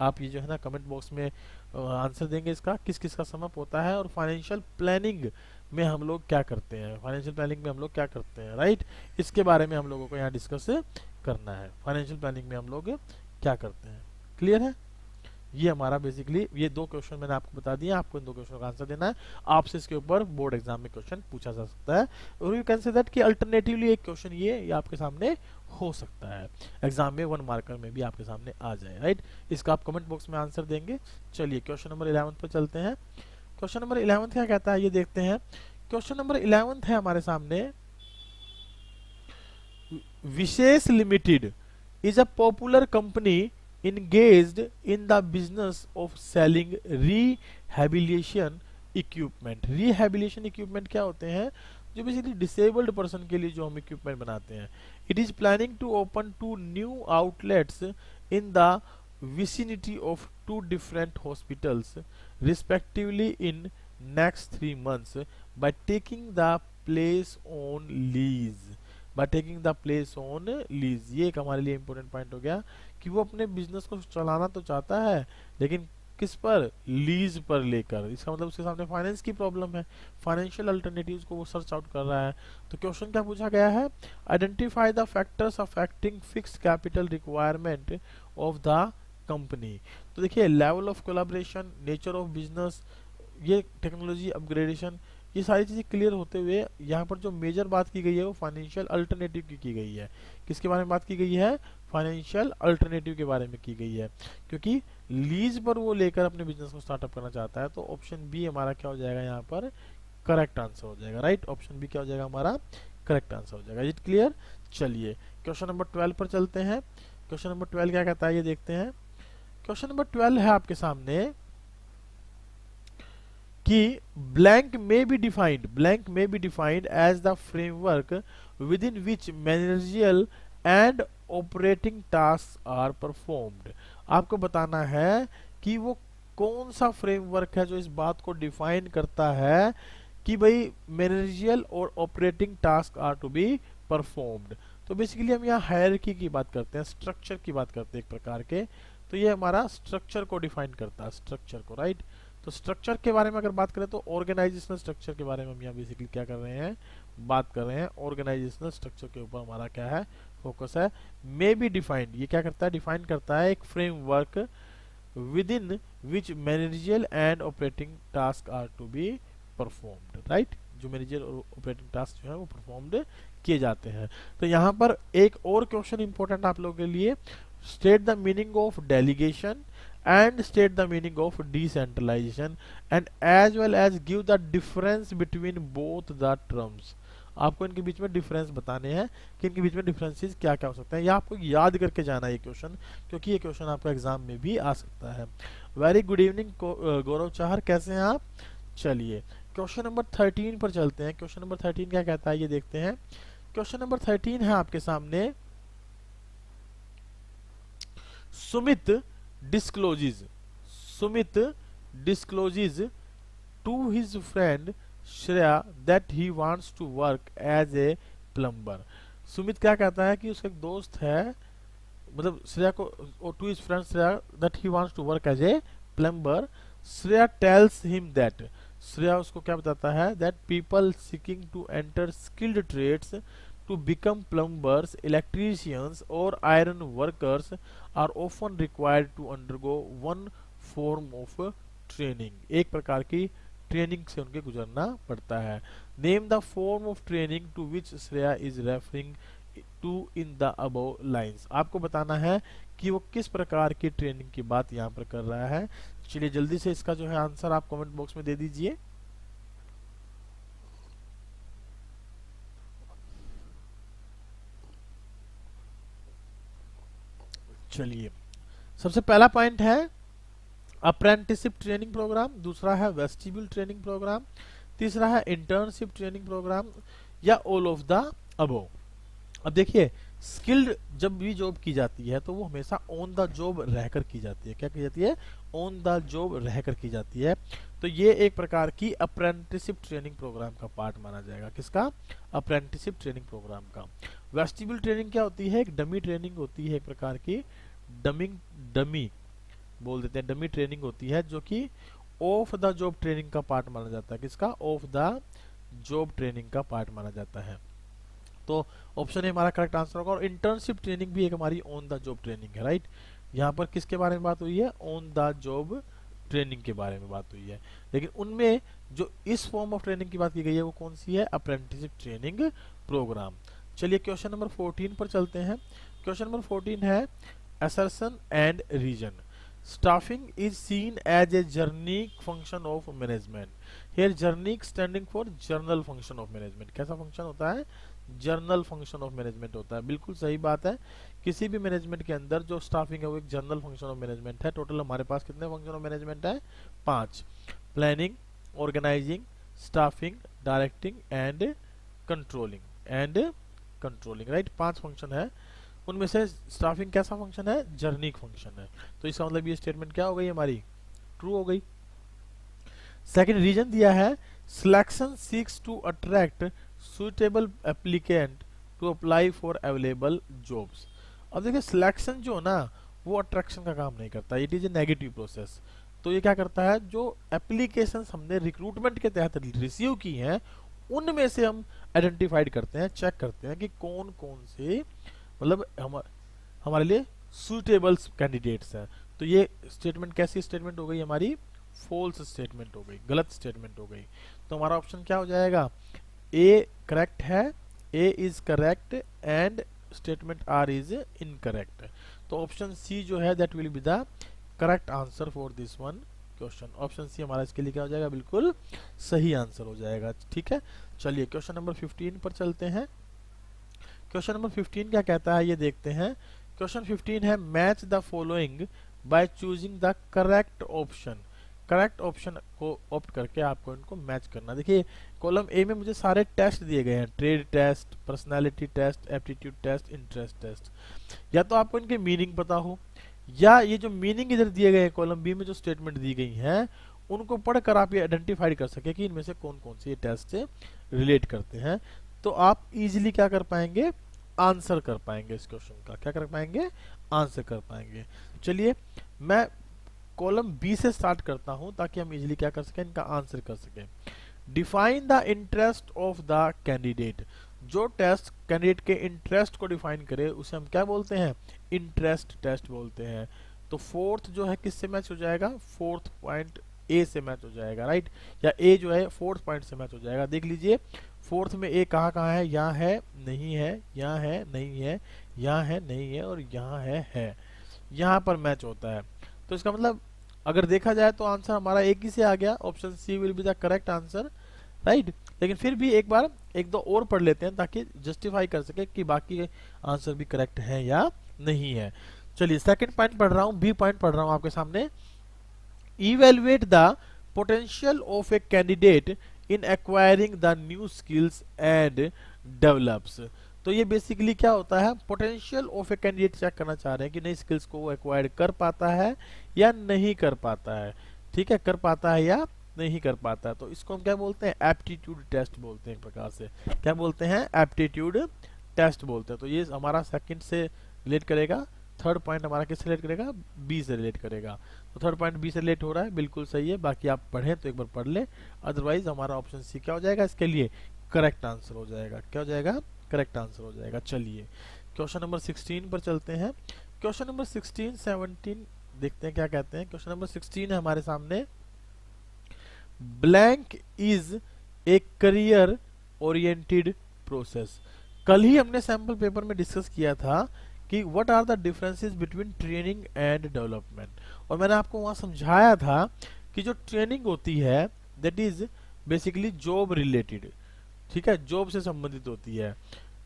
आप ये जो है ना कमेंट बॉक्स में आंसर देंगे इसका, किस किस का सम अप होता है। और फाइनेंशियल प्लानिंग में हम लोग क्या करते हैं, फाइनेंशियल प्लानिंग में हम लोग क्या करते हैं, राइट, इसके बारे में हम लोगों को यहाँ डिस्कस करना है। फाइनेंशियल प्लानिंग में हम लोग क्या करते हैं, क्लियर है। ये हमारा बेसिकली ये दो क्वेश्चन मैंने आपको बता दिया, आपको इन दो क्वेश्चन का आंसर देना है। आपसे इसके ऊपर बोर्ड एग्जाम में क्वेश्चन पूछा जा सकता है, और यू कैन से दैट कि अल्टरनेटिवली एक क्वेश्चन ये आपके सामने हो सकता है एग्जाम में, 1 मार्कर में भी आपके सामने आ जाए, राइट। इसका आप कमेंट बॉक्स में आंसर देंगे। चलिए क्वेश्चन नंबर 11 पर चलते हैं। क्वेश्चन नंबर 11 क्या कहता है ये देखते हैं। क्वेश्चन नंबर 11 है हमारे सामने, Vishesh limited is a popular company engaged in the business of selling rehabilitation equipment। rehabilitation equipment क्या होते हैं, जो बेसिकली डिसेबल्ड पर्सन के लिए जो हम इक्विपमेंट बनाते हैं। It is planning to open 2 new outlets in the vicinity of 2 different hospitals respectively in next 3 months by taking the place on lease। By taking the place on lease, ये एक हमारे लिए इंपॉर्टेंट पॉइंट हो गया कि वो अपने business को चलाना तो चाहता है, लेकिन किस पर, लीज पर लेकर। इसका मतलब उसके सामने फाइनेंस की प्रॉब्लम है, फाइनेंशियल अल्टरनेटिव्स को वो सर्च आउट कर रहा है। तो क्वेश्चन क्या पूछा गया है, identify the factors affecting fixed capital requirement of the company. तो देखिए level of collaboration, nature of business, ये टेक्नोलॉजी अपग्रेडेशन, ये सारी चीज़ें क्लियर होते हुए यहाँ पर जो मेजर बात की गई है वो फाइनेंशियल अल्टरनेटिव की गई है। किसके बारे में बात की गई है, फाइनेंशियल अल्टरनेटिव के बारे में की गई है, क्योंकि लीज पर वो लेकर अपने बिजनेस को स्टार्टअप करना चाहता है। तो ऑप्शन बी हमारा क्या हो जाएगा यहाँ पर, करेक्ट आंसर हो जाएगा, राइट। ऑप्शन बी क्या हो जाएगा हमारा, करेक्ट आंसर हो जाएगा। It clear. चलिए क्वेश्चन नंबर 12 पर चलते हैं। क्वेश्चन नंबर 12 क्या कहता है ये देखते हैं। क्वेश्चन नंबर 12 है आपके सामने कि blank may be defined as the framework within which managerial and operating tasks are performed। आपको बताना है कि वो कौन सा फ्रेमवर्क है जो इस बात को डिफाइन करता है कि भाई मैनेजरियल और operating task are to be performed. तो बेसिकली हम यहाँ हायरार्की की बात करते हैं, स्ट्रक्चर की बात करते हैं एक प्रकार के। तो ये हमारा स्ट्रक्चर को डिफाइन करता है, स्ट्रक्चर को, राइट। तो स्ट्रक्चर के बारे में अगर बात करें तो ऑर्गेनाइजेशनल स्ट्रक्चर के बारे में हम यहाँ बेसिकली क्या कर रहे हैं, बात कर रहे हैं। ऑर्गेनाइजेशनल स्ट्रक्चर के ऊपर हमारा क्या है, फोकस है। मे बी डिफाइंड, ये क्या करता है, डिफाइन करता है एक framework within which managerial and operating task are to be performed, right. जो मैनेजर और ऑपरेटिंग टास्क जो है वो परफॉर्म्ड किए जाते हैं। तो यहाँ पर एक और क्वेश्चन इंपॉर्टेंट आप लोगों के लिए, state the meaning of delegation and state the meaning of decentralization and as well as give the difference between both the terms। आपको इनके बीच में डिफरेंस बताने हैं कि इनके बीच में डिफरेंसेस क्या क्या हो सकते हैं। यह आपको याद करके जाना है ये क्वेश्चन, क्योंकि ये क्वेश्चन आपका एग्जाम में भी आ सकता है। वेरी गुड इवनिंग गौरव चाहर, कैसे हैं आप। चलिए क्वेश्चन नंबर 13 पर चलते हैं। क्वेश्चन नंबर 13 क्या कहता है ये देखते हैं। क्वेश्चन नंबर 13 है आपके सामने, Sumit discloses to his friend Shreya that he wants to work as a plumber। Sumit क्या कहता है कि उसका एक दोस्त है, मतलब श्रेया को, to his friend Shreya that he wants to work as a plumber। Shreya tells him that, Shreya उसको क्या बताता है, that people seeking to enter skilled trades to become plumbers, electricians or iron workers are often required to undergo one form of training। एक प्रकार की training से उनके गुजरना पड़ता है। Name the form of training to which Shreya is referring to in the above lines. आपको बताना है कि वो किस प्रकार की ट्रेनिंग की बात यहाँ पर कर रहा है। चलिए जल्दी से इसका जो है आंसर आप कमेंट बॉक्स में दे दीजिए। चलिए सबसे पहला पॉइंट है अप्रेंटिसशिप ट्रेनिंग प्रोग्राम, दूसरा है वेस्टिब्यूल ट्रेनिंग प्रोग्राम, तीसरा है इंटर्नशिप ट्रेनिंग प्रोग्राम, या ऑल ऑफ द अबव। अब देखिए, स्किल्ड जब भी जॉब की जाती है तो वो हमेशा ऑन द जॉब रहकर की जाती है। क्या की जाती है? ऑन द जॉब रहकर की जाती है। तो ये एक प्रकार की अप्रेंटिसशिप ट्रेनिंग प्रोग्राम का पार्ट माना जाएगा। किसका? अप्रेंटिसशिप ट्रेनिंग प्रोग्राम का। वेस्टिब्यूल ट्रेनिंग क्या होती है? एक डमी ट्रेनिंग होती है, एक प्रकार की डमी बोल देते हैं, डमी ट्रेनिंग होती है, जो कि ऑफ द जॉब ट्रेनिंग का पार्ट माना जाता है। किसका? ऑफ द जॉब ट्रेनिंग का पार्ट माना जाता है। तो ऑप्शन ए हमारा करेक्ट आंसर होगा। और इंटर्नशिप ट्रेनिंग भी एक हमारी ऑन द जॉब ट्रेनिंग है, राइट। यहाँ पर किसके बारे में बात हुई है? ऑन द जॉब ट्रेनिंग के बारे में बात हुई है। लेकिन उनमें जो इस फॉर्म ऑफ ट्रेनिंग की बात की गई है वो कौन सी है? Apprenticeship training programme. चलिए क्वेश्चन नंबर 14 पर चलते हैं। क्वेश्चन नंबर 14 है assertion and reason. Staffing is seen as a journey function of management. Here journey standing for journal function of management. कैसा फंक्शन होता है? जर्नल फंक्शन ऑफ मैनेजमेंट होता है। बिल्कुल सही बात है। किसी भी मैनेजमेंट के अंदर जो स्टाफिंग है वो एक जर्नल फंक्शन ऑफ मैनेजमेंट है। टोटल हमारे पास कितने फंक्शन ऑफ मैनेजमेंट है? 5। Planning, organising, staffing, directing and controlling, right. 5 function है। उनमें से स्टाफिंग कैसा फंक्शन है? जर्निक फंक्शन है। तो इसका मतलब ये स्टेटमेंट क्या हो गई हमारी? ट्रू हो गई। सेकंड रीजन दिया है selection seeks to attract suitable applicant to apply for available jobs. अब देखिए, सिलेक्शन जो ना वो अट्रैक्शन का काम नहीं करता, it is A negative process. तो ये क्या करता है? जो एप्लीकेशन हमने रिक्रूटमेंट के तहत रिसीव की हैं उनमें से हम आइडेंटिफाइड करते हैं, चेक करते हैं कि कौन कौन से मतलब हमारे लिए सुटेबल कैंडिडेट्स हैं। तो ये स्टेटमेंट कैसी स्टेटमेंट हो गई हमारी? फॉल्स स्टेटमेंट हो गई, गलत स्टेटमेंट हो गई। तो हमारा ऑप्शन क्या हो जाएगा? ए करेक्ट है, A is correct and statement R is incorrect. तो ऑप्शन सी जो है that will be the correct answer for this one question. Option C हमारा इसके लिए क्या हो जाएगा? बिल्कुल सही आंसर हो जाएगा। ठीक है, चलिए क्वेश्चन नंबर 15 पर चलते हैं। क्वेश्चन नंबर 15 क्या कहता है ये देखते हैं। क्वेश्चन 15 है match the following by choosing the correct option. Correct option को ऑप्ट करके आपको इनको मैच करना। देखिए, कॉलम ए में मुझे सारे टेस्ट दिए गए हैं, trade test, personality test, aptitude test, interest test. या तो आपको इनके मीनिंग पता हो, या ये जो मीनिंग इधर दिए गए हैं कॉलम बी में जो स्टेटमेंट दी गई हैं उनको पढ़कर आप ये आइडेंटिफाई कर सके कि इनमें से कौन कौन से ये टेस्ट से रिलेट करते हैं। तो आप इजीली क्या कर पाएंगे? आंसर कर पाएंगे इस क्वेश्चन का। क्या कर पाएंगे? आंसर कर पाएंगे। चलिए मैं कॉलम बी से स्टार्ट करता हूं ताकि हम इजीली क्या कर सकें? इनका आंसर कर सकें। Define the interest of the candidate. जो टेस्ट कैंडिडेट के इंटरेस्ट को डिफाइन करे उसे हम क्या बोलते हैं? इंटरेस्ट टेस्ट बोलते हैं। तो फोर्थ जो है किससे मैच हो जाएगा? फोर्थ पॉइंट ए से मैच हो जाएगा, राइट। या ए जो है फोर्थ पॉइंट से मैच हो जाएगा। देख लीजिए, फोर्थ में ए कहाँ कहाँ है? यहाँ है, नहीं है, यहाँ है, नहीं है, यहाँ है, नहीं है, और यहाँ है। यहाँ पर मैच होता है। तो इसका मतलब अगर देखा जाए तो आंसर हमारा एक ही से आ गया। Option C will be the correct answer, right. लेकिन फिर भी एक बार एक दो और पढ़ लेते हैं ताकि जस्टिफाई कर सके कि बाकी आंसर भी करेक्ट है या नहीं है। चलिए सेकंड पॉइंट पढ़ रहा हूँ, बी पॉइंट पढ़ रहा हूँ आपके सामने। Evaluate the potential of a candidate in acquiring the new skills and develops. तो ये बेसिकली क्या होता है? Potential of a candidate check करना चाह रहे हैं कि नई स्किल्स को वो एक्वायर कर पाता है या नहीं कर पाता है। ठीक है, कर पाता है या नहीं कर पाता है। तो इसको हम क्या बोलते हैं? एप्टीट्यूड टेस्ट बोलते हैं एक प्रकार से। क्या बोलते हैं? एप्टीट्यूड टेस्ट बोलते हैं। तो ये हमारा सेकंड से रिलेट करेगा, थर्ड पॉइंट हमारा किससे रिलेट करेगा? बी से रिलेट करेगा। तो थर्ड पॉइंट बी से रिलेट हो रहा है, बिल्कुल सही है। बाकी आप पढ़ें तो एक बार पढ़ ले, अदरवाइज हमारा ऑप्शन सी क्या हो जाएगा? इसके लिए करेक्ट आंसर हो जाएगा। क्या हो जाएगा? करेक्ट आंसर हो जाएगा। चलिए क्वेश्चन नंबर 16 पर चलते हैं। क्वेश्चन नंबर 16, 17 देखते हैं क्या कहते हैं। क्वेश्चन नंबर 16 है हमारे सामने। Blank is a career oriented process. कल ही हमने सैंपल पेपर में डिस्कस किया था कि what are the differences between training and development, और मैंने आपको वहां समझाया था कि जो ट्रेनिंग होती है that is basically job related, ठीक है, जॉब से संबंधित होती है,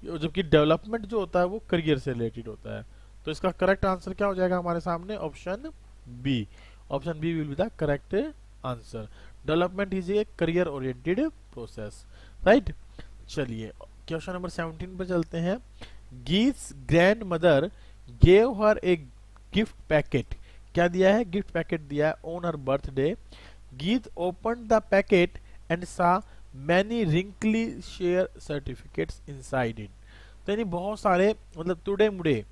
जबकि डेवलपमेंट जो होता है वो करियर से रिलेटेड होता है। तो इसका करेक्ट आंसर क्या हो जाएगा हमारे सामने? Option B. Option B will be the correct answer. Development is a career oriented process, right. चलिए क्वेश्चन नंबर 17 पर चलते हैं। Geet's grandmother gave her a gift packet, क्या दिया है, गिफ्ट पैकेट दिया है on her birthday. Geet open the packet and saw many wrinkly share certificates inside it. तो यानी बहुत सारे मतलब टुडे मुडे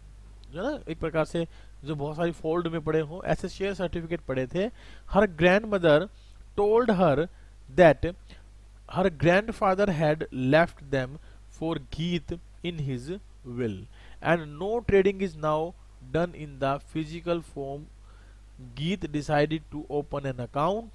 जो ना एक प्रकार से जो बहुत सारी फोल्ड में पड़े हों ऐसे शेयर सर्टिफिकेट पड़े थे। Her grandmother told her that her grandfather had left them for Geet in his will and no trading is now done in the physical form. Geet decided to open an account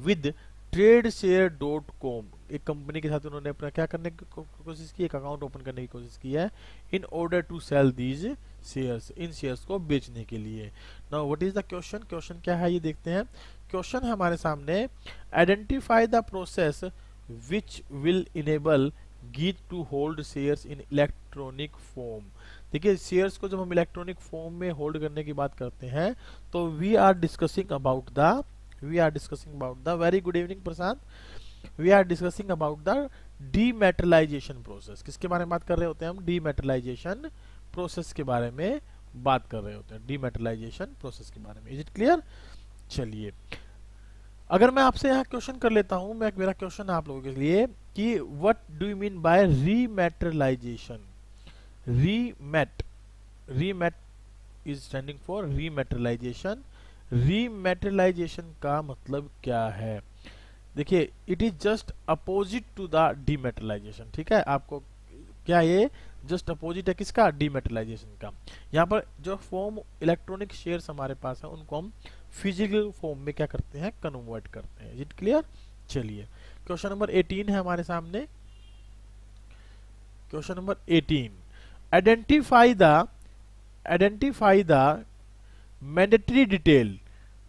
with tradeshare.com, एक company के साथ उन्होंने अपना क्या करने की कोशिश की, एक अकाउंट ओपन करने की कोशिश की है in order to sell these shares, इन शेयर्स को बेचने के लिए। Now what is the question, question क्या है ये देखते हैं। क्वेश्चन है हमारे सामने, identify the process which will enable Geet to hold shares in electronic form. देखिए शेयर्स को जब हम इलेक्ट्रॉनिक फॉर्म में होल्ड करने की बात करते हैं तो we are discussing about the very good evening Prashant, we are discussing about the dematerialisation process. किसके बारे में बात कर रहे होते हैं हम, डीमेटलाइजेशन प्रोसेस के बारे में बात कर रहे होते हैं, डीमेटलाइजेशन प्रोसेस के बारे में। Is it clear. चलिए अगर मैं आपसे यहाँ क्वेश्चन कर लेता हूं, मैं मेरा क्वेश्चन आप लोगों के लिए कि what do you mean by rematerialisation. Remat is standing for rematerialisation. Rematerialisation का मतलब क्या है, देखिए it is just opposite to the dematerialisation, ठीक है। आपको क्या ये जस्ट अपोजिट है किसका, डीमेटलाइजेशन का। यहाँ पर जो फॉर्म इलेक्ट्रॉनिक शेयर्स हमारे पास है उनको हम फिजिकल फॉर्म में क्या करते हैं, कन्वर्ट करते हैं। Is it clear. चलिए क्वेश्चन नंबर 18 है हमारे सामने। Question number 18, identify the mandatory detail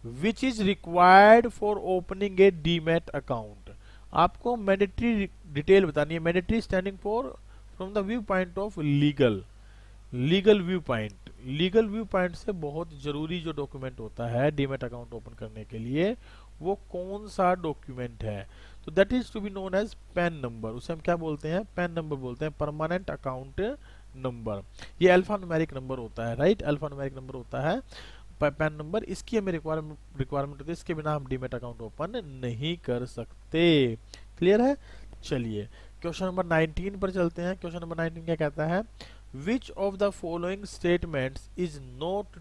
which is required for opening A demat account. आपको मैंडेटरी डिटेल बतानी है। Mandatory standing for from the view point of legal view point. Legal view point से बहुत जरूरी जो डॉक्यूमेंट होता है demat account open करने के लिए वो कौन सा डॉक्यूमेंट है, तो that is to be known as PAN number. उसे हम क्या बोलते हैं, पैन नंबर बोलते हैं, परमानेंट अकाउंट नंबर। ये अल्फा न्यूमेरिक नंबर होता है, राइट, अल्फा न्यूमेरिक नंबर होता है पैन नंबर। इसकी हमें रिक्वायरमेंट होती है, इसके बिना हम डीमैट अकाउंट ओपन नहीं कर सकते। क्लियर है। चलिए क्वेश्चन नंबर 19 पर चलते हैं। क्वेश्चन नंबर 19 क्या कहता है, which of the following statements is not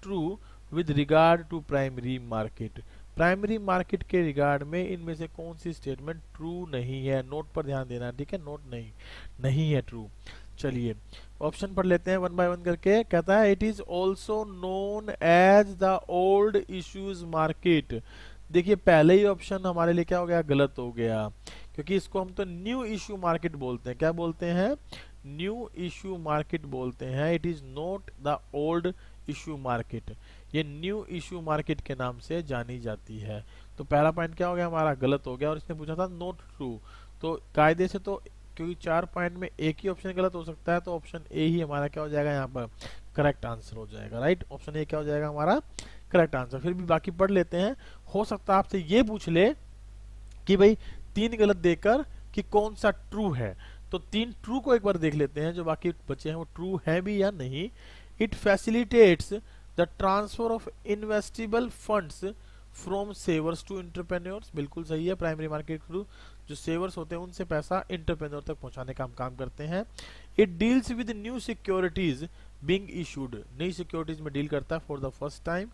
true with regard to primary market. Primary market के रिगार्ड में इनमें से कौन सी स्टेटमेंट ट्रू नहीं है, नोट पर ध्यान देना, ठीक है, नोट नहीं है ट्रू। चलिए ऑप्शन पढ़ लेते हैं वन बाय वन करके। कहता है it is also known as the old issues market. देखिए पहले ही ऑप्शन हमारे लिए क्या हो गया, गलत हो गया, क्योंकि इसको हम तो न्यू इश्यू मार्केट बोलते हैं। क्या बोलते हैं, न्यू इश्यू मार्केट बोलते हैं। It is not the old issue market, ये न्यू इश्यू मार्केट के नाम से जानी जाती है। तो पहला पॉइंट क्या हो गया हमारा, गलत हो गया। और इसने पूछा था नॉट ट्रू, तो कायदे से तो क्योंकि 4 पॉइंट में एक ही ऑप्शन गलत हो सकता है तो ऑप्शन ए ही हमारा क्या हो जाएगा यहाँ पर करेक्ट आंसर हो जाएगा, राइट। ऑप्शन ए क्या हो जाएगा हमारा करेक्ट आंसर। फिर भी बाकी पढ़ लेते हैं। हो सकता है आपसे ये पूछ ले कि भाई 3 गलत देकर कि कौन सा ट्रू है, तो 3 ट्रू को एक बार देख लेते हैं, जो बाकी बचे हैं वो ट्रू है भी या नहीं। It facilitates the transfer of investable funds from savers to entrepreneurs, बिल्कुल सही है। प्राइमरी मार्केट थ्रू जो सेवर्स होते हैं उनसे पैसा एंटरप्रेन्योर तक पहुंचाने का हम काम करते हैं। It deals with new securities being issued, नई सिक्योरिटीज में डील करता है for the first time.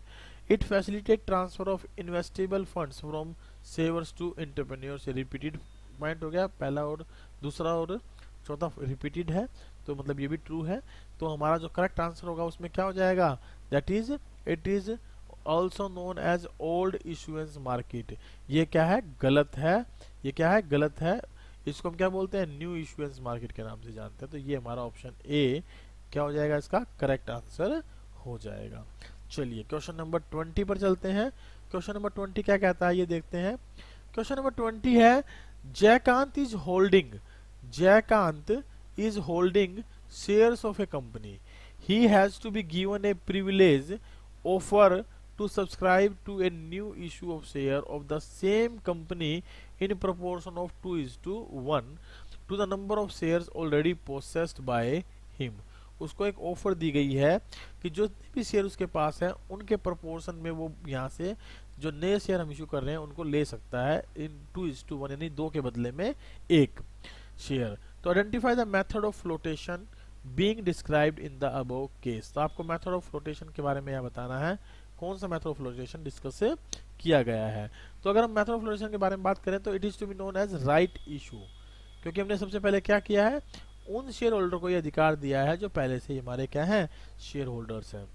It facilitate transfer of investable funds from savers to entrepreneurs, repeated point हो गया, पहला और दूसरा और चौथा रिपीटेड है, तो मतलब ये भी ट्रू है। तो हमारा जो करेक्ट आंसर होगा उसमें क्या हो जाएगा, that is it is also known as old issuance market. ये क्या है, गलत है, ये क्या है, गलत है। इसको हम क्या बोलते हैं, न्यू इशुएंस मार्केट के नाम से जानते हैं। तो ये हमारा ऑप्शन ए क्या हो जाएगा, इसका करेक्ट आंसर हो जाएगा। चलिए क्वेश्चन नंबर 20 पर चलते हैं। क्वेश्चन नंबर 20 क्या कहता है ये देखते हैं। क्वेश्चन नंबर 20 है, Jaikant is holding shares of a company, he has to be given a privilege offer to subscribe to a new issue of share of the same company in proportion of 2:1 to the number of shares already possessed by him। उसको एक offer दी गई है कि जो भी share उसके पास है उनके प्रोपोर्शन में वो यहाँ से जो नए शेयर हम इशू कर रहे हैं उनको ले सकता है इन 2:1 यानी 2 के बदले में 1 शेयर। तो identify the method of flotation being described in the above case. तो आपको मेथड ऑफ फ्लोटेशन के बारे में यह बताना है, कौन सा मेथड ऑफ फ्लोटेशन डिस्कस किया गया है। तो अगर हम मेथड ऑफ फ्लोटेशन के बारे में बात करें तो it is to be known as right issue, क्योंकि हमने सबसे पहले क्या किया है, उन शेयर होल्डर को यह अधिकार दिया है जो पहले से ही हमारे क्या है, शेयर होल्डर्स हैं।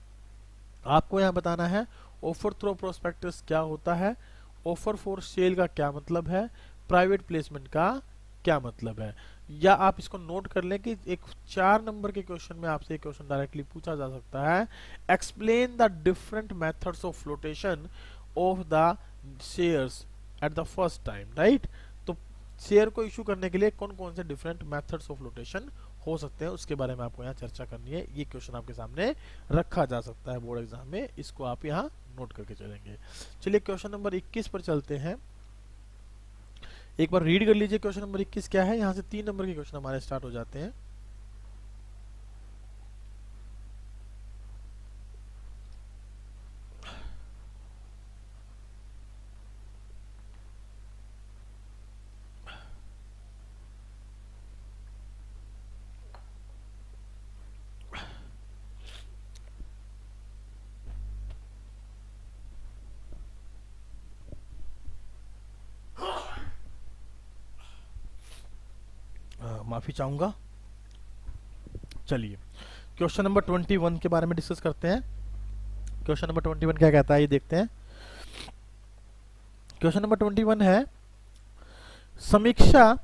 आपको यहाँ बताना है ऑफर थ्रू प्रोस्पेक्टस क्या होता है, ऑफर फॉर सेल का क्या मतलब है, प्राइवेट प्लेसमेंट का क्या मतलब है। या आप इसको नोट कर लें कि एक 4 नंबर के क्वेश्चन में आपसे एक क्वेश्चन डायरेक्टली पूछा जा सकता है, explain the different methods of flotation of the shares at the first time, right. तो शेयर को इशू करने के लिए कौन कौन से डिफरेंट मेथड्स ऑफ फ्लोटेशन हो सकते हैं उसके बारे में आपको यहाँ चर्चा करनी है। ये क्वेश्चन आपके सामने रखा जा सकता है बोर्ड एग्जाम में, इसको आप यहाँ नोट करके चलेंगे। चलिए क्वेश्चन नंबर 21 पर चलते हैं। एक बार रीड कर लीजिए क्वेश्चन नंबर 21 क्या है। यहाँ से 3 नंबर के क्वेश्चन हमारे स्टार्ट हो जाते हैं। माफी चाहूंगा। चलिए क्वेश्चन नंबर 21 के बारे में डिस्कस करते हैं। क्वेश्चन नंबर 21 क्या कहता है ये देखते हैं। क्वेश्चन नंबर 21 है, Samiksha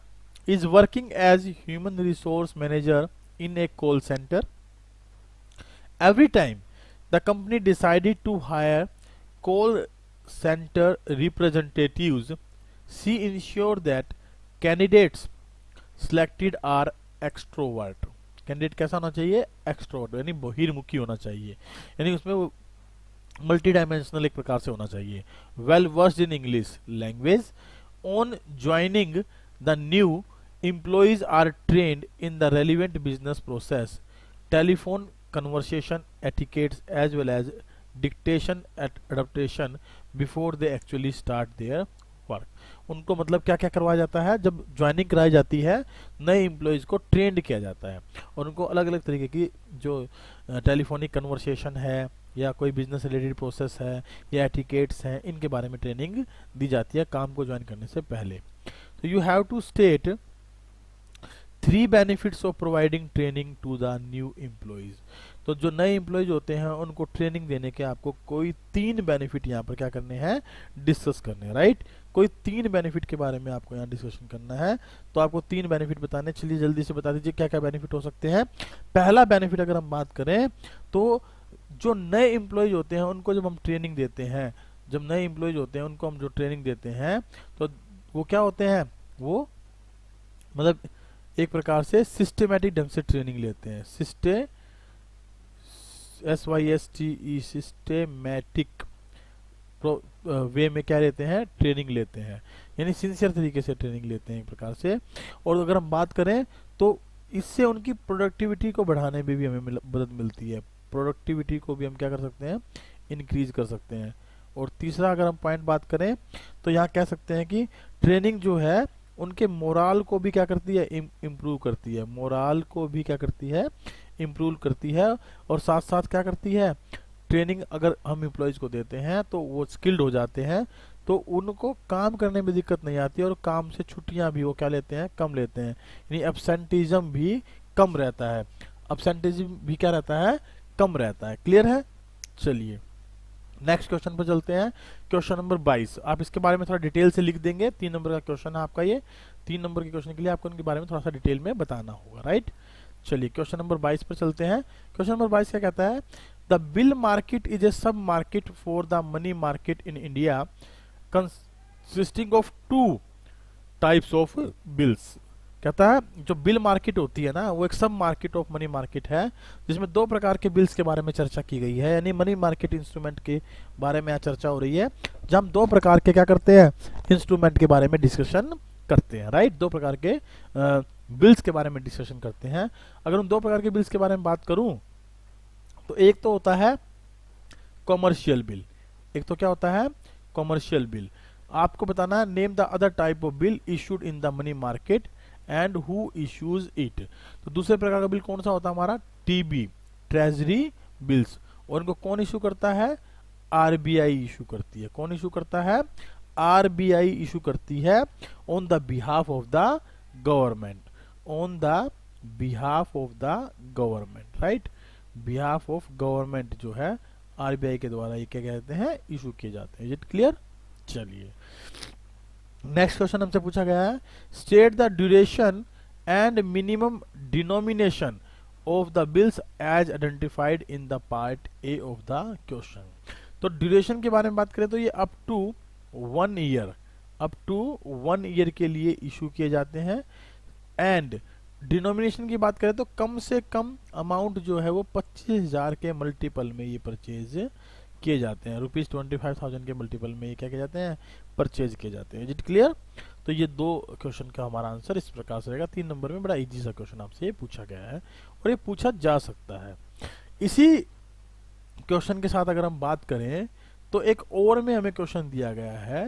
is working as human resource manager in a call centre. Every time the company decided to hire call centre representatives, she ensure that candidates selected are extrovert. Candidate कैसा होना चाहिए, एक्सट्रोवर्ट यानी बहिर्मुखी होना चाहिए, यानी उसमें वो मल्टी डायमेंशनल एक प्रकार से होना चाहिए। Well versed in English language. On joining the new employees are trained in the relevant business process, telephone conversation etiquettes as well as dictation adaptation before they actually start their work. उनको मतलब क्या क्या करवाया जाता है, जब joining कराई जाती है नए एम्प्लॉयज को ट्रेंड किया जाता है और उनको अलग अलग तरीके की जो टेलीफोनिक कन्वर्सेशन है या कोई बिजनेस रिलेटेड प्रोसेस है या एटिकेट्स हैं, इनके बारे में ट्रेनिंग दी जाती है काम को ज्वाइन करने से पहले। तो you have to state 3 benefits of providing training to the new employees. तो जो नए एम्प्लॉयज होते हैं उनको ट्रेनिंग देने के आपको कोई 3 बेनिफिट यहाँ पर क्या करने हैं, डिस्कस करने हैं, राइट। कोई 3 बेनिफिट के बारे में आपको यहाँ डिस्कशन करना है। तो आपको 3 बेनिफिट बताने, चलिए जल्दी से बता दीजिए क्या क्या बेनिफिट हो सकते हैं। पहला बेनिफिट अगर हम बात करें तो जो नए एम्प्लॉयज होते हैं उनको जब हम ट्रेनिंग देते हैं, जब नए एम्प्लॉयज होते हैं उनको हम जो ट्रेनिंग देते हैं तो वो क्या होते हैं, वो मतलब एक प्रकार से सिस्टमेटिक ढंग से ट्रेनिंग लेते हैं। SYSTE सिस्टेमेटिक वे में क्या लेते हैं, ट्रेनिंग लेते हैं, यानी सिंसियर तरीके से ट्रेनिंग लेते हैं एक प्रकार से। और अगर हम बात करें तो इससे उनकी प्रोडक्टिविटी को बढ़ाने में भी हमें मदद मिलती है। प्रोडक्टिविटी को भी हम क्या कर सकते हैं, इंक्रीज कर सकते हैं। और तीसरा अगर हम पॉइंट बात करें तो यहाँ कह सकते हैं कि ट्रेनिंग जो है उनके मोराल को भी क्या करती है, इम्प्रूव करती है। मोराल को भी क्या करती है, इम्प्रूव करती है। और साथ साथ क्या करती है, ट्रेनिंग अगर हम एम्प्लॉयज को देते हैं तो वो स्किल्ड हो जाते हैं, तो उनको काम करने में दिक्कत नहीं आती है और काम से छुट्टियां भी वो क्या लेते हैं, कम लेते हैं, यानी एब्सेंटिज्म भी कम रहता है। एब्सेंटिज्म भी क्या रहता है, कम रहता है। क्लियर है। चलिए नेक्स्ट क्वेश्चन पर चलते हैं। क्वेश्चन नंबर 22, आप इसके बारे में थोड़ा डिटेल से लिख देंगे। 3 नंबर का क्वेश्चन है आपका ये। 3 नंबर के क्वेश्चन के लिए आपको उनके बारे में थोड़ा सा डिटेल में बताना होगा, राइट। चलिए क्वेश्चन नंबर 22 पर चलते हैं। क्वेश्चन नंबर 22 क्या कहता है, the bill market is a sub market for the money market in India consisting of 2 types of bills. कहता है जो बिल मार्केट होती है ना वो एक सब मार्केट ऑफ मनी मार्केट है, जिसमें दो प्रकार के बिल्स के बारे में चर्चा की गई है, यानी मनी मार्केट इंस्ट्रूमेंट के बारे में यहाँ चर्चा हो रही है, जहाँ हम दो प्रकार के क्या करते हैं, इंस्ट्रूमेंट के बारे में डिस्कशन करते हैं, राइट। दो प्रकार के बिल्स के बारे में डिस्कशन करते हैं। अगर उन दो प्रकार के बिल्स के बारे में बात करूं तो एक तो होता है कॉमर्शियल बिल, एक तो क्या होता है, कॉमर्शियल बिल। आपको बताना है name the other type of bill issued in the money market and who issues it. तो दूसरे प्रकार का बिल कौन सा होता है हमारा, टीबी, ट्रेजरी बिल्स। और इनको कौन इशू करता है, आरबीआई इशू करती है। कौन इशू करता है, आरबीआई इशू करती है on the behalf of the government, on the behalf of the government, right. Behalf of government जो है आरबीआई के द्वारा ये क्या कहते हैं, इशू किए जाते हैं। Is it clear. चलिए नेक्स्ट क्वेश्चन हमसे पूछा गया है, state the duration and minimum denomination of the bills as identified in the part A of the question. तो ड्यूरेशन के बारे में बात करें तो ये up to 1 year, up to 1 year के लिए इशू किए जाते हैं। एंड डिनोमिनेशन की बात करें तो कम से कम अमाउंट जो है वो 25,000 के मल्टीपल में ये परचेज किए जाते हैं, ₹25,000 के मल्टीपल में ये क्या किए जाते हैं, परचेज किए जाते हैं। Is it clear. तो ये दो क्वेश्चन का हमारा आंसर इस प्रकार से रहेगा। 3 नंबर में बड़ा इजी सा क्वेश्चन आपसे ये पूछा गया है और ये पूछा जा सकता है। इसी क्वेश्चन के साथ अगर हम बात करें तो एक और में हमें क्वेश्चन दिया गया है,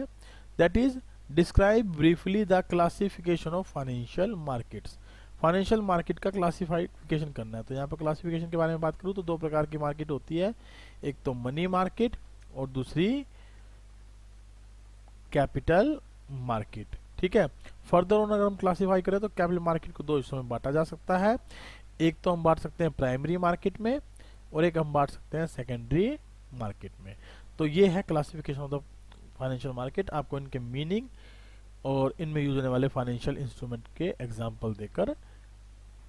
that is describe briefly the classification of financial markets. Financial market का क्लासिफिकेशन करना है। तो यहाँ पर क्लासिफिकेशन के बारे में बात करूँ तो दो प्रकार की मार्केट होती है, एक तो मनी मार्केट और दूसरी कैपिटल मार्केट, ठीक है। फर्दर ऑन अगर हम क्लासिफाई करें तो कैपिटल मार्केट को दो हिस्सों में बांटा जा सकता है। एक तो हम बांट सकते हैं प्राइमरी मार्केट में और एक हम बांट सकते हैं सेकेंडरी मार्केट में। तो ये है classification of the financial market. आपको इनके मीनिंग और इनमें यूज होने वाले फाइनेंशियल इंस्ट्रूमेंट के एग्जाम्पल देकर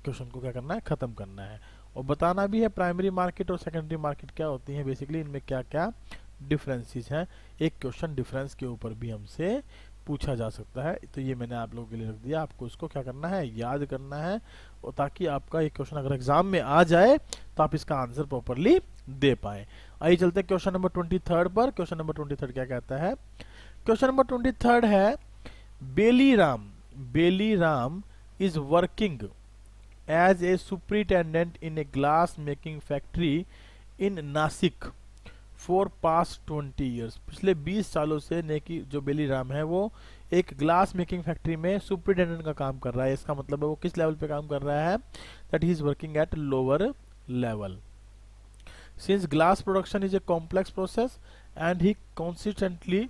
क्वेश्चन को क्या करना है, खत्म करना है और बताना भी है प्राइमरी मार्केट और सेकेंडरी मार्केट क्या होती है, बेसिकली इनमें क्या क्या डिफरेंसेस हैं। एक क्वेश्चन डिफरेंस के ऊपर भी हमसे पूछा जा सकता है। तो ये मैंने आप लोगों के लिए रख दिया, आपको इसको क्या करना है, याद करना है, और ताकि आपका ये क्वेश्चन अगर एग्जाम में आ जाए तो आप इसका आंसर प्रॉपरली दे पाए। आइए चलते हैं क्वेश्चन नंबर 23 पर। क्वेश्चन नंबर 23 क्या कहता है, क्वेश्चन नंबर 23 है, बेली Ram is working as a superintendent in a glass making factory in Nasik for past 20 years। पिछले 20 सालों से नेकी जो बेली राम है वो एक ग्लास मेकिंग फैक्ट्री में सुपरिटेंडेंट का काम कर रहा है। इसका मतलब है वो किस लेवल पे काम कर रहा है, that he is working at lower level. Since glass production is a complex process and he constantly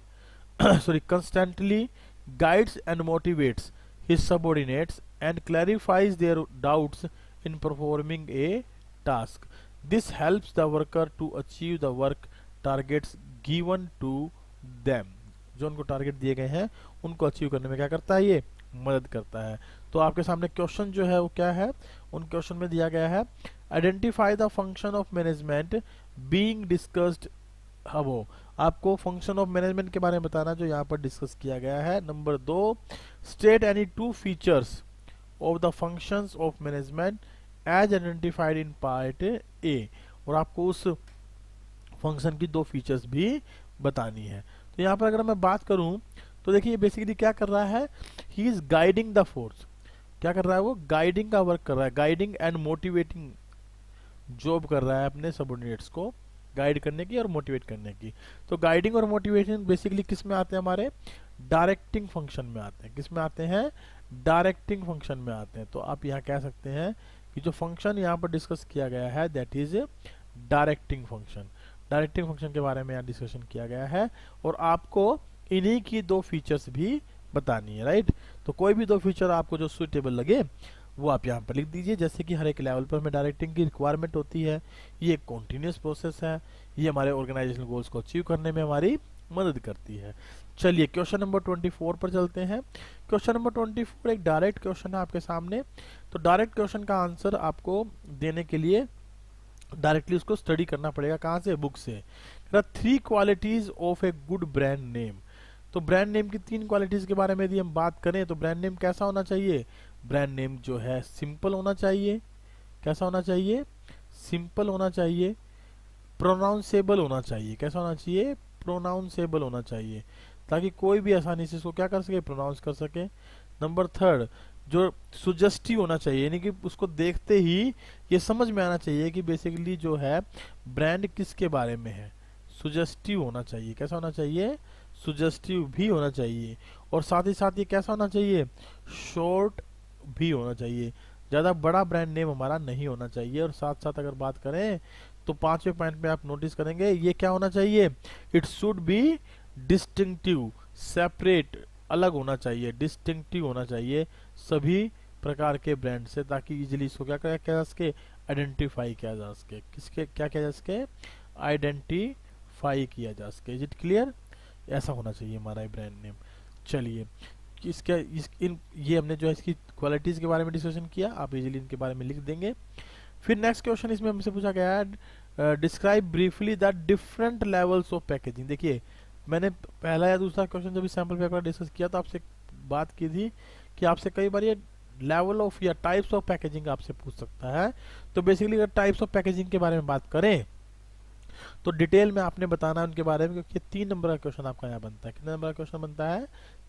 guides and motivates his subordinates and clarifies their doubts in performing a task. This helps the worker to achieve the work targets given to them। जो उनको target दिए गए हैं उनको achieve करने में क्या करता है, ये मदद करता है। तो आपके सामने क्वेश्चन जो है वो क्या है, उन क्वेश्चन में दिया गया है, identify the function of management being discussed above. आपको फंक्शन ऑफ मैनेजमेंट के बारे में बताना जो यहाँ पर डिस्कस किया गया है। Number 2, state any 2 features of the functions of management as identified in part A. और आपको उस फंक्शन की 2 फीचर्स भी बतानी है। तो यहाँ पर अगर मैं बात करूं तो देखिए बेसिकली क्या कर रहा है, he is guiding the force. क्या कर रहा है वो, गाइडिंग का वर्क कर रहा है, गाइडिंग एंड मोटिवेटिंग जॉब कर रहा है अपने सबऑर्डिनेट्स को गाइड करने की और मोटिवेट करने की। तो गाइडिंग और मोटिवेशन बेसिकली किस में आते हैं, हमारे डायरेक्टिंग फंक्शन में आते हैं। किस में आते हैं, डायरेक्टिंग फंक्शन में आते हैं। तो आप यहाँ कह सकते हैं कि जो फंक्शन यहाँ पर डिस्कस किया गया है that is directing function. Directing function के बारे में यहाँ डिस्कशन किया गया है और आपको इन्हीं की 2 फीचर्स भी बतानी है, राइट। तो कोई भी 2 फीचर आपको जो सुटेबल लगे वो आप यहाँ पर लिख दीजिए। जैसे कि हर एक लेवल पर हमें डायरेक्टिंग की रिक्वायरमेंट होती है, ये एक कॉन्टिन्यूस प्रोसेस है, ये हमारे ऑर्गेनाइजेशनल गोल्स को अचीव करने में हमारी मदद करती है। चलिए क्वेश्चन नंबर 24 पर चलते हैं। क्वेश्चन नंबर 24 एक डायरेक्ट क्वेश्चन है आपके सामने। तो डायरेक्ट क्वेश्चन का आंसर आपको देने के लिए डायरेक्टली उसको स्टडी करना पड़ेगा। कहाँ से, बुक से। 3 qualities of a good brand name. तो ब्रांड नेम की 3 क्वालिटीज के बारे में यदि हम बात करें तो ब्रांड नेम कैसा होना चाहिए, ब्रांड नेम जो है सिंपल होना चाहिए। कैसा होना चाहिए? सिंपल होना चाहिए। प्रोनाउंसेबल होना चाहिए। कैसा होना चाहिए? प्रोनाउंसेबल होना चाहिए, ताकि कोई भी आसानी से इसको क्या कर सके? प्रोनाउंस कर सके। नंबर थर्ड, जो सुजेस्टिव होना चाहिए, यानी कि उसको देखते ही ये समझ में आना चाहिए कि बेसिकली जो है ब्रांड किसके बारे में है। सुजेस्टिव होना चाहिए। कैसा होना चाहिए? सुजेस्टिव भी होना चाहिए। और साथ ही साथ ये कैसा होना चाहिए? शॉर्ट भी होना चाहिए। ज़्यादा बड़ा ब्रांड नेम हमारा नहीं होना चाहिए। और साथ साथ अगर बात करें तो पांचवें पॉइंट में आप नोटिस करेंगे ये क्या होना चाहिए? It should be distinctive, separate, अलग होना चाहिए, डिस्टिंक्टिव होना चाहिए सभी प्रकार के ब्रांड से, ताकि इजीली इसको क्या किया जा सके? आइडेंटिफाई किया जा सके। किसके क्या किया जा सके? आइडेंटिफाई किया जा सके। Is it clear? ऐसा होना चाहिए हमारा ब्रांड नेम। चलिए, इसके ये हमने जो है इसकी क्वालिटीज के बारे में डिस्कशन किया, आप इजीली इनके बारे में लिख देंगे। फिर नेक्स्ट क्वेश्चन इसमें हमसे पूछा गया है, describe briefly the different levels of packaging. देखिए, मैंने पहला या दूसरा क्वेश्चन जब सैम्पल पेपर डिस्कस किया तो आपसे बात की थी कि आपसे कई बार ये लेवल ऑफ या टाइप्स ऑफ पैकेजिंग आपसे पूछ सकता है। तो बेसिकली अगर टाइप्स ऑफ पैकेजिंग के बारे में बात करें तो डिटेल में आपने बताना है उनके बारे में, क्योंकि 3 नंबर का क्वेश्चन आपका यहाँ बनता है। कितने नंबर का क्वेश्चन बनता है?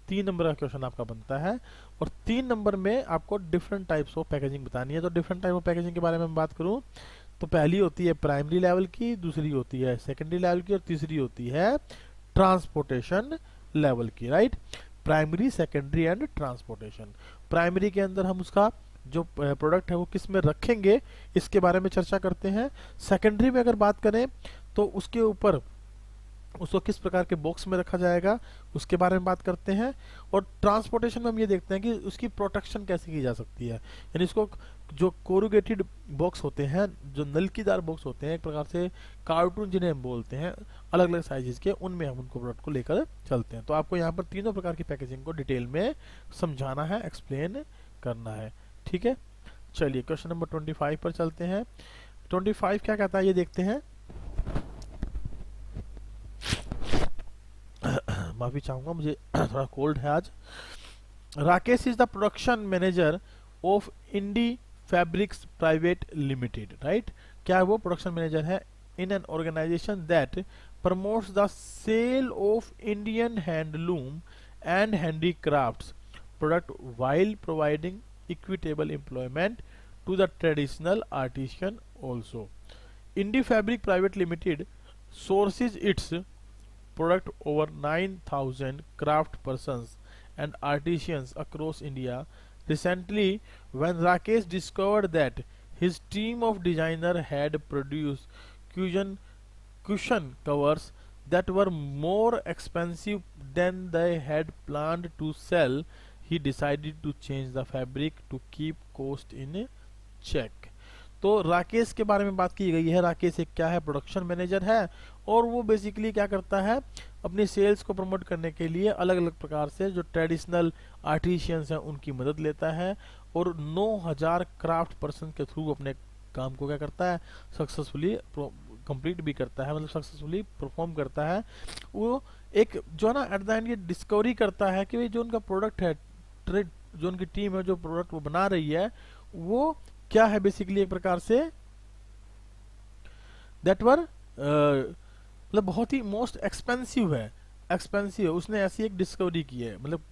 3 नंबर का क्वेश्चन आपका बनता है। और 3 नंबर में आपको डिफरेंट टाइप्स ऑफ पैकेजिंग बतानी है। तो डिफरेंट टाइप ऑफ पैकेजिंग के बारे में बात करूँ तो पहली होती है प्राइमरी लेवल की, दूसरी होती है सेकेंडरी लेवल की, और तीसरी होती है ट्रांसपोर्टेशन लेवल की। Right? Primary, secondary and transportation. Primary के अंदर हम उसका जो प्रोडक्ट है वो किस में रखेंगे इसके बारे में चर्चा करते हैं। सेकेंडरी में अगर बात करें तो उसके ऊपर उसको किस प्रकार के बॉक्स में रखा जाएगा उसके बारे में बात करते हैं। और ट्रांसपोर्टेशन में हम ये देखते हैं कि उसकी प्रोटेक्शन कैसे की जा सकती है, यानी इसको जो कोरुगेटेड बॉक्स होते हैं, जो नलकीदार बॉक्स होते हैं, एक प्रकार से कार्टून जिन्हें हम बोलते हैं, अलग अलग साइजेस के, उनमें हम उनको प्रोडक्ट को लेकर चलते हैं। तो आपको यहाँ पर तीनों प्रकार की पैकेजिंग को डिटेल में समझाना है, एक्सप्लेन करना है। ठीक है, चलिए क्वेश्चन नंबर 25 पर चलते हैं। 25 क्या कहता है ये देखते हैं। माफी चाहूंगा, मुझे थोड़ा कोल्ड है आज। Rakesh is the production manager of Indi fabrics private limited. Right? क्या है वो? प्रोडक्शन मैनेजर है in an organisation that promotes the sale of Indian handloom and handicrafts product while providing equitable employment to the traditional artisan also. Indie Fabric Private Limited sources its product over 9,000 craft persons and artisans across India. Recently, when Rakesh discovered that his team of designers had produced cushion covers that were more expensive than they had planned to sell, he decided to change the fabric to keep cost in check. तो राकेश के बारे में बात की गई है। राकेश एक क्या है? प्रोडक्शन मैनेजर है, और वो बेसिकली क्या करता है? अपनी सेल्स को प्रमोट करने के लिए अलग अलग प्रकार से जो ट्रेडिशनल आर्टिशियंस हैं उनकी मदद लेता है, और 9,000 क्राफ्ट पर्सन के थ्रू अपने काम को क्या करता है? सक्सेसफुली कंप्लीट भी करता है, मतलब सक्सेसफुली परफॉर्म करता है। वो एक जो है ना एट द एंड ये डिस्कवरी करता है कि जो उनका प्रोडक्ट है, जो उनकी टीम है जो प्रोडक्ट वो बना रही है वो क्या है? बेसिकली एक प्रकार से दैट वर मतलब बहुत ही मोस्ट एक्सपेंसिव है। उसने ऐसी एक डिस्कवरी की है। मतलब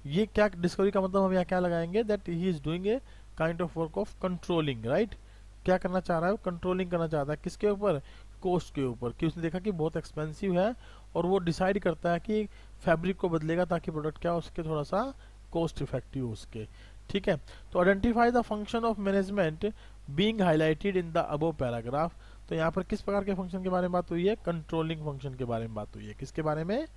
ये क्या डिस्कवरी का मतलब हम यहाँ क्या लगाएंगे? That he is doing a kind of work of controlling. Right? क्या करना चाह रहा है? कंट्रोलिंग करना चाहता है किसके ऊपर? कॉस्ट के ऊपर। कि उसने देखा कि बहुत एक्सपेंसिव है और वो डिसाइड करता है कि फैब्रिक को बदलेगा ताकि प्रोडक्ट क्या उसके थोड़ा सा कॉस्ट इफेक्टिव हो उसके। ठीक है, तो identify the function of management being highlighted in the above paragraph. तो यहाँ पर किस प्रकार के फंक्शन के बारे में बात हुई है? कंट्रोलिंग फंक्शन के बारे में बात हुई है। किसके बारे में?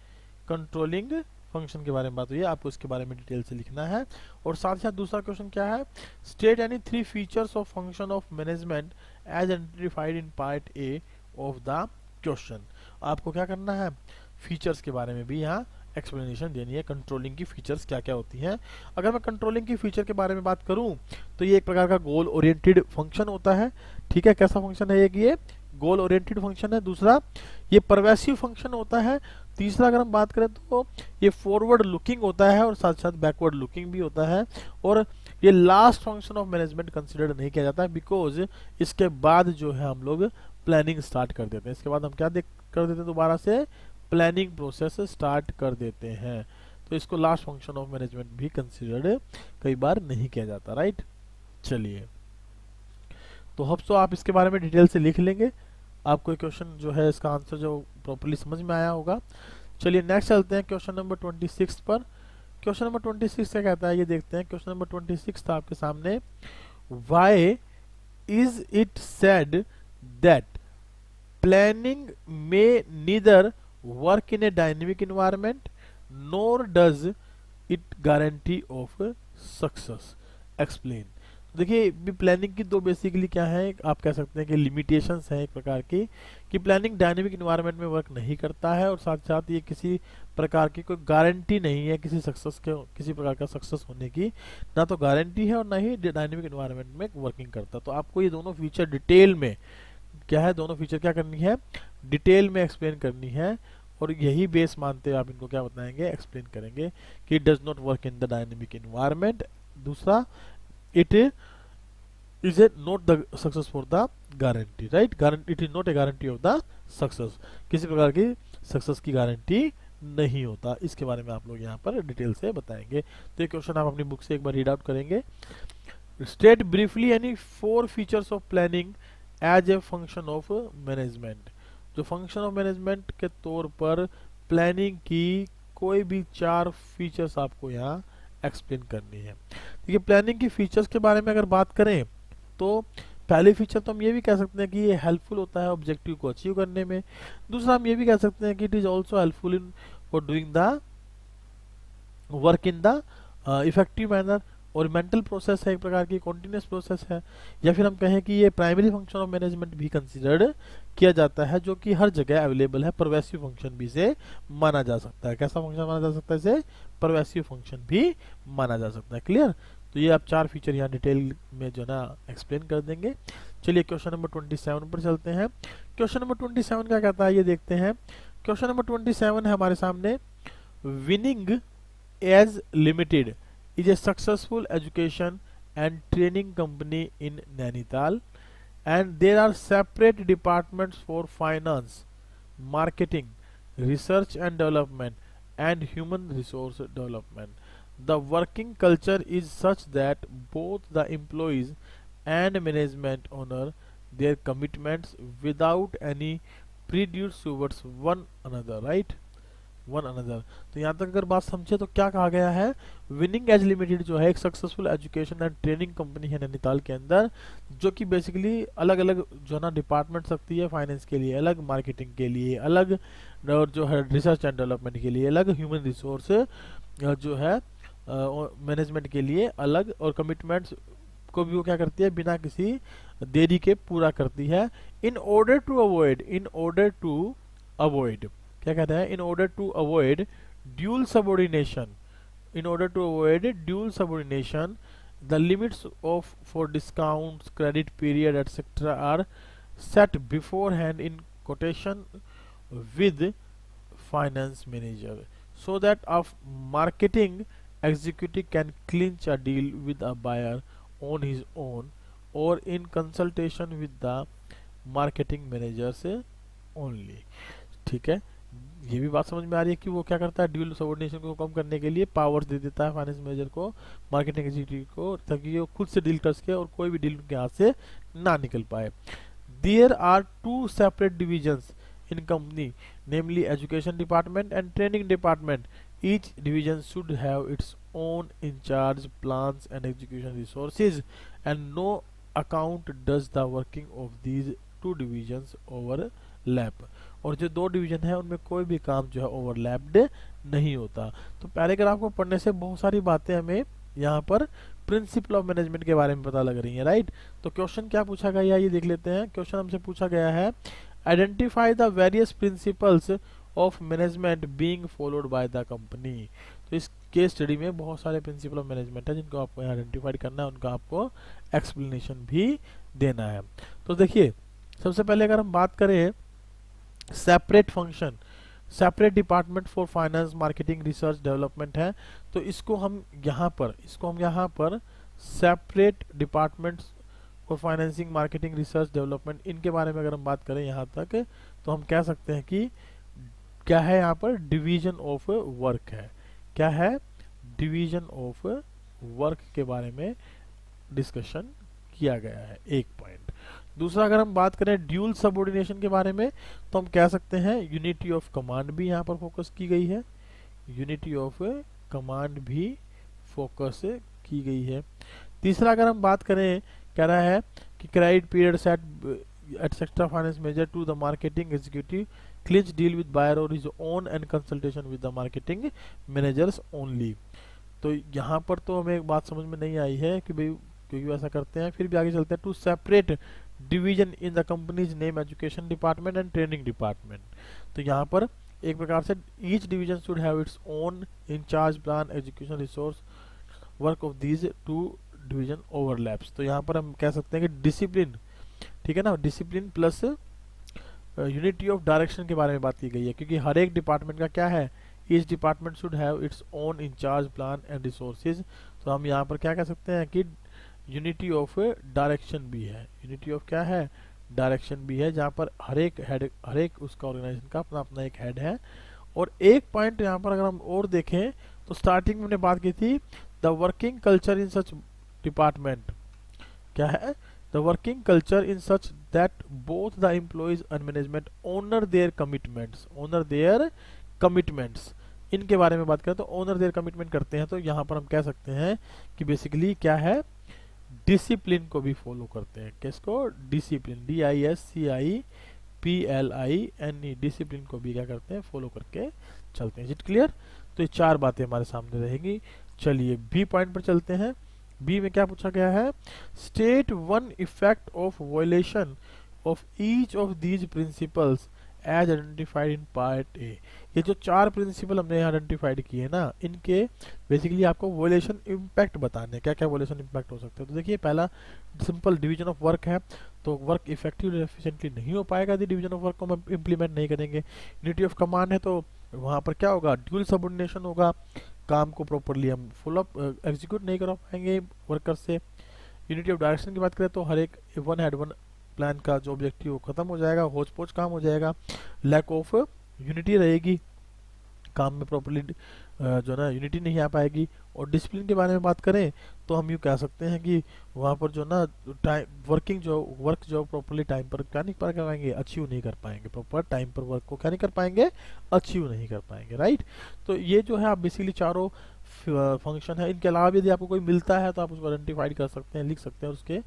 कंट्रोलिंग फंक्शन के बारे में बात हुई है। आपको इसके बारे में डिटेल से लिखना है। और साथ ही साथ दूसरा क्वेश्चन क्या है? State any 3 features of function of management as identified in part A of the question. आपको क्या करना है? फीचर्स के बारे में भी यहाँ एक्सप्लेनेशन देनी है। कंट्रोलिंग की फीचर्स क्या क्या होती हैं। अगर मैं कंट्रोलिंग की फीचर के बारे में बात करूं तो ये एक प्रकार का गोल ओरिएंटेड फंक्शन होता है। ठीक है, कैसा फंक्शन है? एक ये गोल ओरिएंटेड फंक्शन है, दूसरा ये परवेसिव फंक्शन होता है, तीसरा अगर हम बात करें तो ये फॉरवर्ड लुकिंग होता है और साथ साथ बैकवर्ड लुकिंग भी होता है। और ये last function of management consider नहीं किया जाता, बिकॉज इसके बाद जो है हम लोग प्लानिंग स्टार्ट कर देते हैं। इसके बाद हम क्या कर देते हैं, दोबारा से प्लानिंग प्रोसेस स्टार्ट कर देते हैं। तो इसको लास्ट फंक्शन ऑफ मैनेजमेंट भी कंसिडर्ड कई बार नहीं किया जाता, राइट। चलिए, तो होप सो आप इसके बारे में डिटेल से लिख लेंगे, आपको क्वेश्चन जो है इसका आंसर जो प्रॉपर्ली समझ में आया होगा। चलिए नेक्स्ट चलते हैं क्वेश्चन नंबर 26 पर। क्वेश्चन नंबर 26 क्या कहता है ये देखते हैं। क्वेश्चन नंबर 26 था आपके सामने, why is it said that planning में neither work in a dynamic environment nor does it guarantee of success, explain. देखिए प्लानिंग की दो बेसिकली क्या है, आप कह सकते हैं कि लिमिटेशंस हैं एक प्रकार की, कि प्लानिंग डायनेमिक इन्वायरमेंट में वर्क नहीं करता है, और साथ साथ ये किसी प्रकार की कोई गारंटी नहीं है किसी सक्सेस के, किसी प्रकार का सक्सेस होने की ना तो गारंटी है और ना ही डायनेमिक इन्वायरमेंट में वर्किंग करता। तो आपको ये दोनों फीचर डिटेल में क्या है, दोनों फीचर क्या करनी है, डिटेल में एक्सप्लेन करनी है, और यही बेस मानते हुए आप इनको क्या बताएंगे, एक्सप्लेन करेंगे कि it does not work in the dynamic environment. दूसरा, it is a not the success for the guarantee, right. It is not a guarantee of the success, किसी प्रकार की सक्सेस की गारंटी नहीं होता। इसके बारे में आप लोग यहाँ पर डिटेल से बताएंगे। तो ये क्वेश्चन आप अपनी बुक से एक बार रीड आउट करेंगे। State briefly any 4 features of planning as a function of management. जो फंक्शन ऑफ मैनेजमेंट के तौर पर प्लानिंग की कोई भी 4 फीचर्स आपको यहाँ एक्सप्लेन करनी है। देखिए प्लानिंग की फीचर्स के बारे में अगर बात करें तो पहली फीचर तो हम ये भी कह सकते हैं कि ये हेल्पफुल होता है ऑब्जेक्टिव को अचीव करने में। दूसरा हम ये भी कह सकते हैं कि it is also helpful in for doing the work in the effective manner, और मेंटल प्रोसेस है एक प्रकार की, कॉन्टिन्यूस प्रोसेस है। या फिर हम कहें कि ये प्राइमरी फंक्शन ऑफ मैनेजमेंट भी कंसिडर्ड किया जाता है, जो कि हर जगह अवेलेबल है। परवेसिव फंक्शन भी इसे माना जा सकता है। कैसा फंक्शन माना जा सकता है इसे, परवेसिव फंक्शन भी माना जा सकता है। क्लियर। तो ये आप 4 फीचर यहाँ डिटेल में जो ना एक्सप्लेन कर देंगे। चलिए क्वेश्चन नंबर 27 पर चलते हैं। क्वेश्चन नंबर 27 क्या कहता है ये देखते हैं। क्वेश्चन नंबर 27 है हमारे सामने, Winning Edge Limited is a successful education and training company in Nainital, and there are separate departments for finance, marketing, research and development, and human resource development. The working culture is such that both the employees and management honor their commitments without any prejudice towards one another, right? One another. तो यहाँ तक अगर बात समझे तो क्या कहा गया है, विनिंग एज लिमिटेड जो है एक successful education and training company है नैनीताल के अंदर, जो कि बेसिकली अलग अलग जो है ना डिपार्टमेंट रखती है। फाइनेंस के लिए अलग, मार्केटिंग के लिए अलग, और जो है रिसर्च एंड डेवलपमेंट के लिए अलग, ह्यूमन रिसोर्स जो है मैनेजमेंट के लिए अलग, और कमिटमेंट्स को भी वो क्या करती है बिना किसी देरी के पूरा करती है। इन ऑर्डर टू अवॉइड क्या कहते हैं, in order to avoid dual subordination the limits of for discounts, credit period etcetera are set beforehand in quotation with finance manager, so that a marketing executive can clinch a deal with a buyer on his own or in consultation with the marketing manager से only. ठीक है, ये भी बात समझ में आ रही है कि वो क्या करता है, ड्यूल सबऑर्डिनेशन को कम करने के लिए पावर्स दे देता है फाइनेंस मैनेजर को, मार्केटिंग एग्जीक्यूटिव को, ताकि वो खुद से डील कर सके और कोई भी डील उनके हाथ से ना निकल पाए। There are 2 separate divisions in company, namely education department and training department. Each division should have its own incharge, plans and execution resources, and no account does the working of these 2 divisions overlap. और जो 2 division है उनमें कोई भी काम जो है overlapped नहीं होता। तो पैराग्राफ को पढ़ने से बहुत सारी बातें हमें यहाँ पर प्रिंसिपल ऑफ मैनेजमेंट के बारे में पता लग रही है, राइट। तो क्वेश्चन क्या पूछा गया ये देख लेते हैं। क्वेश्चन हमसे पूछा गया है, identify the various principles of management being followed by the company. तो इस केस स्टडी में बहुत सारे प्रिंसिपल ऑफ मैनेजमेंट है जिनको आपको आइडेंटिफाई करना है, उनका आपको एक्सप्लेनेशन भी देना है। तो देखिए सबसे पहले अगर हम बात करें separate function, separate department for finance, marketing, research, development है, तो इसको हम यहाँ पर सेपरेट डिपार्टमेंट्स और फाइनेंसिंग, मार्केटिंग, रिसर्च, डेवलपमेंट, इनके बारे में अगर हम बात करें यहाँ तक, तो हम कह सकते हैं कि क्या है यहाँ पर डिवीजन ऑफ वर्क है। क्या है? डिवीजन ऑफ वर्क के बारे में डिस्कशन किया गया है, एक पॉइंट। दूसरा अगर हम बात करें ड्यूल सबऑर्डिनेशन के बारे में, तो हम कह सकते हैं यूनिटी ऑफ कमांड भी यहाँ पर फोकस की गई है। यूनिटी ऑफ कमांड भी फोकस की गई है। तीसरा अगर हम बात करें, कह रहा है कि credit period set etcetera finance major to the marketing executive clinch deal with buyer or is own and consultation with the marketing managers only. तो यहाँ पर तो हमें एक बात समझ में नहीं आई है कि भाई क्योंकि ऐसा करते हैं। फिर भी आगे चलते हैं, two separate division in the companies name, education department and training department. तो यहाँ पर एक प्रकार से each division should have its own incharge, plan, education, resource, work of these two division overlaps. तो यहाँ पर हम कह सकते हैं कि डिसिप्लिन, ठीक है ना, discipline plus unity of direction के बारे में बात की गई है, क्योंकि हर एक डिपार्टमेंट का क्या है, each department should have its own incharge, plan and resources. तो हम यहाँ पर क्या कह सकते हैं कि यूनिटी ऑफ डायरेक्शन भी है। यूनिटी ऑफ क्या है? डायरेक्शन भी है, जहाँ पर हर एक हेड, हर एक उसका ऑर्गेनाइजेशन का अपना अपना एक हेड है। और एक पॉइंट यहाँ पर अगर हम और देखें, तो स्टार्टिंग में हमने बात की थी the working culture in such department. क्या है? The working culture in such that both the employees and management honour their commitments, honour their commitments, इनके बारे में बात करें तो ऑनर देयर कमिटमेंट करते हैं। तो यहाँ पर हम कह सकते हैं कि बेसिकली क्या है, डिसिप्लिन को भी फॉलो करते हैं। किसको? डिसिप्लिन, DISCIPLIN, डिसिप्लिन को भी क्या करते हैं, फॉलो करके चलते हैं। Is it clear? तो ये चार बातें हमारे सामने रहेंगी। चलिए बी पॉइंट पर चलते हैं। बी में क्या पूछा गया है, state one effect of violation of each of these principles as identified in part A. ये जो चार प्रिंसिपल हमने यहाँ आइडेंटिफाइड किए ना, इनके बेसिकली आपको वॉयलेशन इम्पैक्ट बताने, क्या क्या वॉयलेशन इम्पैक्ट हो सकते हैं। तो देखिए पहला सिंपल डिवीजन ऑफ वर्क है, तो वर्क इफेक्टिवली एफिशिएंटली नहीं हो पाएगा यदि डिवीजन ऑफ वर्क को हम इम्प्लीमेंट नहीं करेंगे। यूनिटी ऑफ कमांड है, तो वहाँ पर क्या होगा, ड्यूल सबऑर्डिनेशन होगा, काम को प्रॉपरली हम फुल अप एग्जीक्यूट नहीं कर पाएंगे वर्कर से। यूनिटी ऑफ डायरेक्शन की बात करें तो हर एक वन हेड वन प्लान का जो ऑब्जेक्टिव वो खत्म हो जाएगा, होच पोच काम हो जाएगा, लैक ऑफ यूनिटी रहेगी, काम में प्रॉपरली जो ना यूनिटी नहीं आ पाएगी। और डिसिप्लिन के बारे में बात करें तो हम यूँ कह सकते हैं कि वहाँ पर जो ना टाइम वर्क जो प्रॉपरली टाइम पर क्या नहीं कर पाएंगे, अचीव नहीं कर पाएंगे, प्रॉपर टाइम पर वर्क को क्या नहीं कर पाएंगे, अचीव नहीं कर पाएंगे, राइट। तो ये जो है आप बेसिकली चारों फंक्शन है। इनके अलावा यदि आपको कोई मिलता है तो आप उसको आइडेंटिफाइड कर सकते हैं, लिख सकते हैं, उसके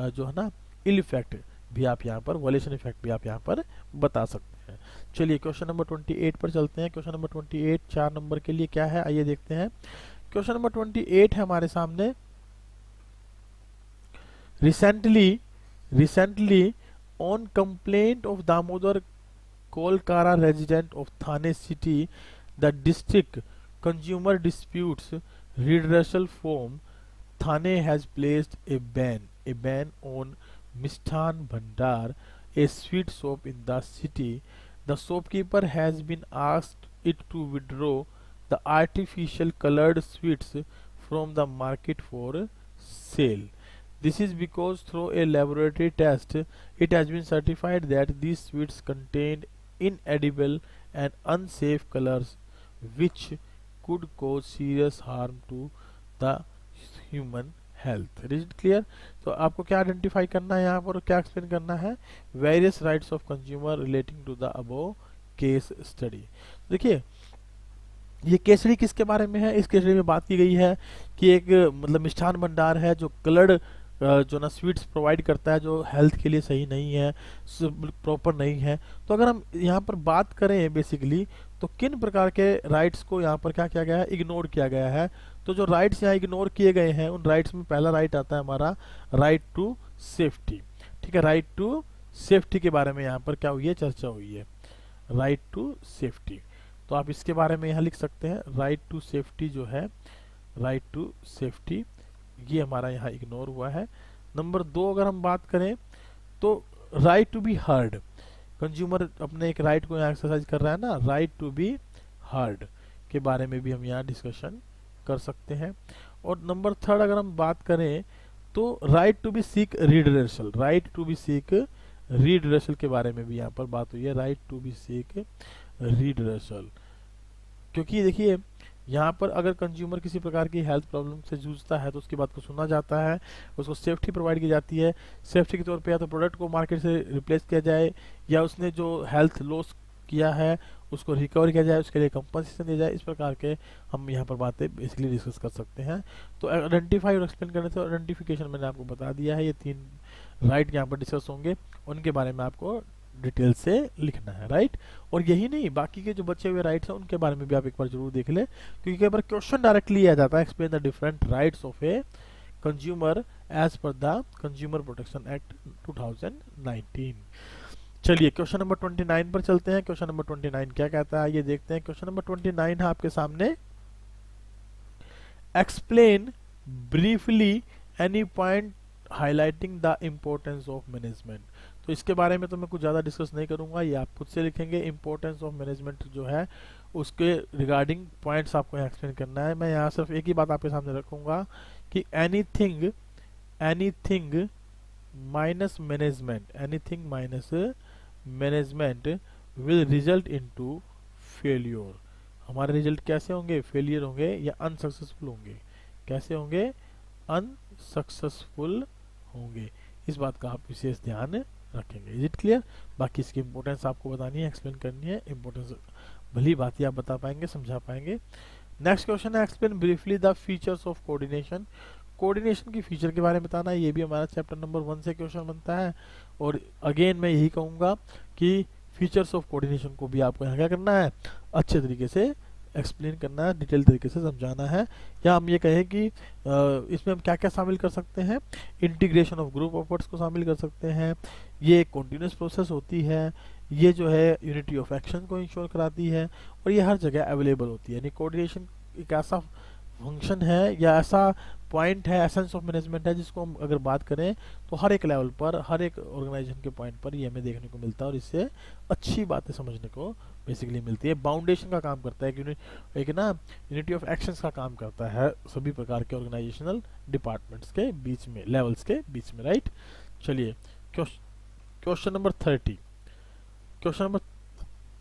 जो है ना इल इफेक्ट भी आप यहाँ पर, वॉयलेशन इफेक्ट भी आप यहाँ पर बता सकते हैं। चलिए क्वेश्चन नंबर 28 पर चलते हैं। क्वेश्चन नंबर 28 4 नंबर के लिए क्या है, आइए देखते हैं। क्वेश्चन नंबर 28 है हमारे सामने, recently on complaint of Damodar Kolkara resident of Thane city the district consumer disputes redressal forum, Thane has placed a ban on Misthan Bhandar, a sweet shop in the city. The shopkeeper has been asked it to withdraw the artificial colored sweets from the market for sale. This is because through a laboratory test, it has been certified that these sweets contained inedible and unsafe colors which could cause serious harm to the human health. Is it clear? तो आपको क्या identify करना है यहाँ पर, क्या explain करना है, various rights of consumer relating to the above case study. देखिए ये केस स्टडी किसके बारे में है, इस केस स्टडी में बात की गई है कि एक मतलब मिष्ठान भंडार है जो कलर्ड जो ना स्वीट्स प्रोवाइड करता है, जो हेल्थ के लिए सही नहीं है, प्रॉपर नहीं है। तो अगर हम यहाँ पर बात करें बेसिकली तो किन प्रकार के राइट्स को यहाँ पर क्या किया गया है, इग्नोर किया गया है। तो जो राइट्स यहाँ इग्नोर किए गए हैं उन राइट्स में पहला राइट आता है हमारा राइट टू सेफ्टी। ठीक है, राइट टू सेफ्टी के बारे में यहाँ पर क्या हुई है, चर्चा हुई है, राइट टू सेफ्टी। तो आप इसके बारे में यहाँ लिख सकते हैं, राइट टू सेफ्टी जो है, राइट टू सेफ्टी ये हमारा यहाँ इग्नोर हुआ है। नंबर 2 अगर हम बात करें तो right to be heard, consumer अपने एक राइट को यहाँ एक्सरसाइज कर रहा है ना, राइट टू बी हर्ड के बारे में भी हम यहाँ डिस्कशन कर सकते हैं। और नंबर थर्ड अगर हम बात करें तो right to be seek redressal, right to be seek redressal के बारे में भी यहाँ पर बात हुई है, right to be seek redressal. क्योंकि देखिए यहाँ पर अगर कंज्यूमर किसी प्रकार की हेल्थ प्रॉब्लम से जूझता है तो उसकी बात को सुना जाता है, उसको सेफ्टी प्रोवाइड की जाती है। सेफ्टी के तौर पे या तो प्रोडक्ट को मार्केट से रिप्लेस किया जाए, या उसने जो हेल्थ लॉस किया है उसको रिकवर किया जाए, उसके लिए कंपनसेशन दिया जाए। इस प्रकार के हम यहाँ पर बातें बेसिकली डिस्कस कर सकते हैं। तो आइडेंटिफाई और एक्सप्लेन करने से आइडेंटिफिकेशन मैंने आपको बता दिया है, ये 3 राइट यहाँ पर डिस्कस होंगे, उनके बारे में आपको डिटेल से लिखना है, राइट। और यही नहीं, बाकी के जो बचे हुए राइट्स हैं उनके बारे में भी आप एक बार जरूर देख लें, क्योंकि कई बार क्वेश्चन डायरेक्टली आ जाता है, explain the different rights of a consumer as per the consumer protection act 2019। चलिए क्वेश्चन नंबर 29 पर चलते हैं। क्वेश्चन नंबर 29 क्या कहता है ये देखते हैं। क्वेश्चन नंबर 29 है आपके सामने, explain briefly any point highlighting the importance of management. तो इसके बारे में तो मैं कुछ ज़्यादा डिस्कस नहीं करूंगा, ये आप खुद से लिखेंगे। इम्पोर्टेंस ऑफ मैनेजमेंट जो है उसके रिगार्डिंग पॉइंट्स आपको यहाँ एक्सप्लेन करना है। मैं यहाँ सिर्फ एक ही बात आपके सामने रखूंगा कि anything minus management, anything minus management will result into failure. हमारे रिजल्ट कैसे होंगे? फेलियर होंगे या अनसक्सेसफुल होंगे। कैसे होंगे? अनसक्सेसफुल होंगे। इस बात का आप विशेष ध्यान रखेंगे। Is it clear? बाकी इसकी इंपॉर्टेंस आपको बतानी है, एक्सप्लेन करनी है। इंपॉर्टेंस भली बात ही आप बता पाएंगे, समझा पाएंगे। नेक्स्ट क्वेश्चन है, explain briefly the features of coordination. Coordination की फीचर के बारे में बताना है। ये भी हमारा चैप्टर नंबर 1 से क्वेश्चन बनता है। और अगेन मैं यही कहूंगा कि फीचर्स ऑफ कोऑर्डिनेशन को भी आपको यहाँ क्या करना है? अच्छे तरीके से एक्सप्लेन करना है, डिटेल तरीके से समझाना है। या हम ये कहें कि इसमें हम क्या क्या शामिल कर सकते हैं? इंटीग्रेशन ऑफ ग्रुप एफर्ट्स को शामिल कर सकते हैं। ये एक कॉन्टिन्यूस प्रोसेस होती है। ये जो है यूनिटी ऑफ एक्शन को इंश्योर कराती है, और ये हर जगह अवेलेबल होती है। यानी कोऑर्डिनेशन एक ऐसा फंक्शन है या ऐसा पॉइंट है, एसेंस ऑफ मैनेजमेंट है, जिसको हम अगर बात करें तो हर एक लेवल पर, हर एक ऑर्गेनाइजेशन के पॉइंट पर ये हमें देखने को मिलता है, और इससे अच्छी बातें समझने को बेसिकली मिलती है। बाउंडेशन का काम करता है, एक ना यूनिटी ऑफ एक्शंस का काम करता है सभी प्रकार के ऑर्गेनाइजेशनल डिपार्टमेंट्स के बीच में, लेवल्स के बीच में, राइट। चलिए क्वेश्चन नंबर 30। क्वेश्चन नंबर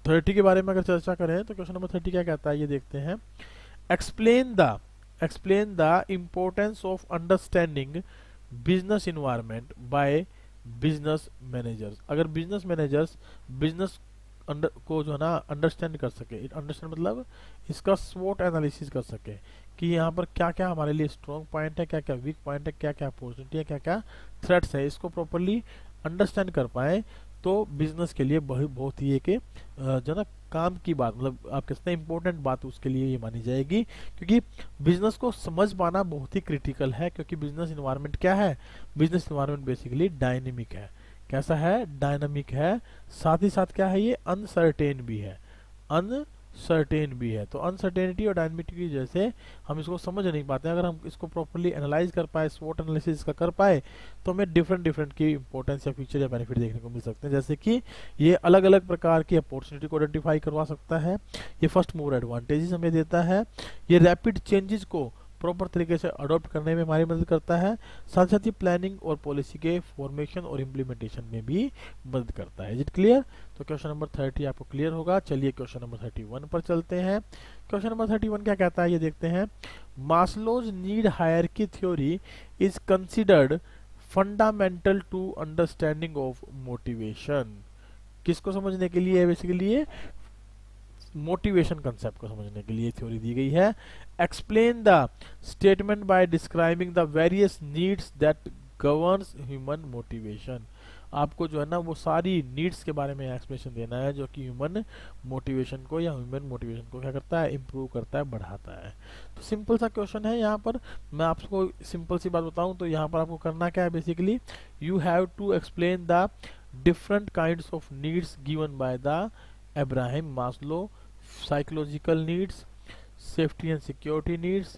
30 के बारे में अगर चर्चा करें तो क्वेश्चन नंबर 30 क्या कहता है ये देखते हैं। explain the importance of understanding business environment by business managers। अगर बिजनेस मैनेजर्स बिजनेस को जो है ना अंडरस्टैंड कर सके, अंडरस्टैंड मतलब इसका स्वॉट एनालिसिस कर सके कि यहाँ पर क्या क्या हमारे लिए स्ट्रॉन्ग पॉइंट है, क्या क्या वीक पॉइंट है, क्या क्या अपॉर्चुनिटी है, क्या क्या थ्रेट्स है, इसको प्रॉपरली अंडरस्टैंड कर पाए, तो बिजनेस के लिए बहुत ही एक जो ना काम की बात, मतलब आप कहते हैं इंपॉर्टेंट बात उसके लिए ये मानी जाएगी। क्योंकि बिजनेस को समझ पाना बहुत ही क्रिटिकल है। क्योंकि बिजनेस इन्वायरमेंट क्या है? बिजनेस इन्वायरमेंट बेसिकली डायनेमिक है। कैसा है? डायनामिक है। साथ ही साथ क्या है? ये अनसर्टेन भी है, अनसर्टेन भी है। तो अनसर्टेनिटी और डायनामिटी की वजह से हम इसको समझ नहीं पाते। अगर हम इसको प्रॉपर्ली एनालाइज कर पाए, स्वॉट एनालिसिस का कर पाए, तो हमें डिफरेंट की इंपॉर्टेंस या फीचर या बेनिफिट देखने को मिल सकते हैं। जैसे कि ये अलग अलग प्रकार की अपॉर्चुनिटी को आइडेंटिफाई करवा सकता है, ये फर्स्ट मूवर एडवांटेजेस हमें देता है, ये रैपिड चेंजेस को प्रॉपर तरीके से अडॉप्ट करने में हमारी मदद करता है, साथ साथ ही प्लानिंग और पॉलिसी के फॉर्मेशन और इम्प्लीमेंटेशन में भी मदद करता है। Is it clear? तो क्वेश्चन नंबर 30 आपको क्लियर होगा। चलिए क्वेश्चन नंबर 31 पर चलते हैं। क्वेश्चन नंबर 31 क्या कहता है ये देखते हैं। Maslow's need hierarchy theory is considered fundamental to understanding of motivation. किसको समझने के लिए? बेसिकली ये मोटिवेशन कंसेप्ट को समझने के लिए थ्योरी दी गई है। Explain the statement by describing the various needs that governs human motivation. आपको जो है ना वो सारी नीड्स के बारे में एक्सप्लेनेशन देना है जो कि ह्यूमन मोटिवेशन को या ह्यूमन मोटिवेशन को क्या करता है? इम्प्रूव करता है, बढ़ाता है। तो सिंपल सा क्वेश्चन है। यहाँ पर मैं आपको सिंपल सी बात बताऊं तो यहाँ पर आपको करना क्या है? Basically you have to explain the different kinds of needs given by the Abraham Maslow, psychological needs, safety and security needs,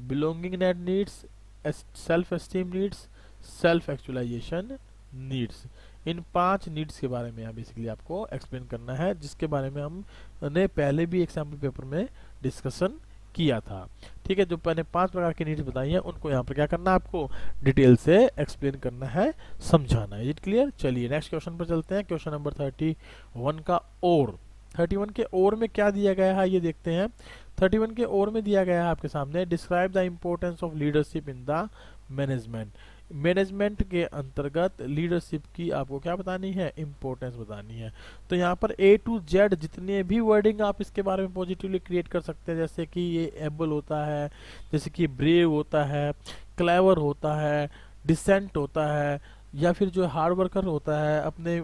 belonging needs, self-esteem needs, self-actualization needs। In 5 needs के बारे में यहाँ बेसिकली आपको एक्सप्लेन करना है, जिसके बारे में हमने पहले भी एग्जाम्पल पेपर में डिस्कशन किया था। ठीक है, जो मैंने 5 प्रकार की नीड्स बताई हैं उनको यहाँ पर क्या करना है, आपको डिटेल से एक्सप्लेन करना है, समझाना है। Is it clear? चलिए नेक्स्ट क्वेश्चन पर चलते हैं। क्वेश्चन नंबर 31 का और 31 के और में क्या दिया गया है ये देखते हैं। 31 के और में दिया गया है आपके सामने, describe the importance of leadership in the management. Management के अंतर्गत लीडरशिप की आपको क्या बतानी है, इंपॉर्टेंस बतानी है। तो यहाँ पर A to Z जितने भी वर्डिंग आप इसके बारे में पॉजिटिवली क्रिएट कर सकते हैं, जैसे कि ये एबल होता है, जैसे कि ब्रेव होता है, क्लेवर होता है, डिसेंट होता है, या फिर जो हार्ड वर्कर होता है, अपने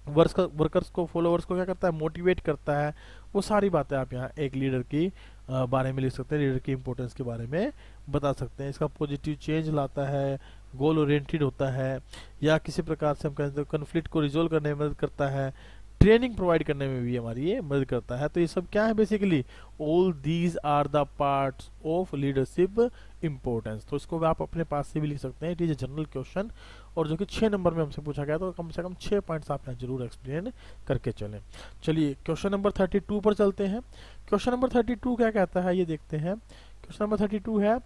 वर्कर्स को, फॉलोअर्स को क्या करता है, मोटिवेट करता है। वो सारी बातें आप यहाँ एक लीडर की बारे में लिख सकते हैं, लीडर की इंपॉर्टेंस के बारे में बता सकते हैं। इसका पॉजिटिव चेंज लाता है, गोल ओरिएंटेड होता है, या किसी प्रकार से हम कहते हैं कन्फ्लिक्ट को रिजोल्व करने में मदद करता है, ट्रेनिंग प्रोवाइड करने में भी हमारी ये मदद करता है। तो ये सब क्या है basically, all these are the parts of leadership importance. तो इसको आप अपने पास से भी लिख सकते हैं। It is a general question, और जो कि 6 नंबर में हमसे पूछा गया, तो कम से कम 6 पॉइंट्स आप यहाँ जरूर एक्सप्लेन करके चलें। चलिए क्वेश्चन नंबर 32 पर चलते हैं। क्वेश्चन नंबर 32 क्या कहता है ये देखते हैं। क्वेश्चन नंबर 32 है,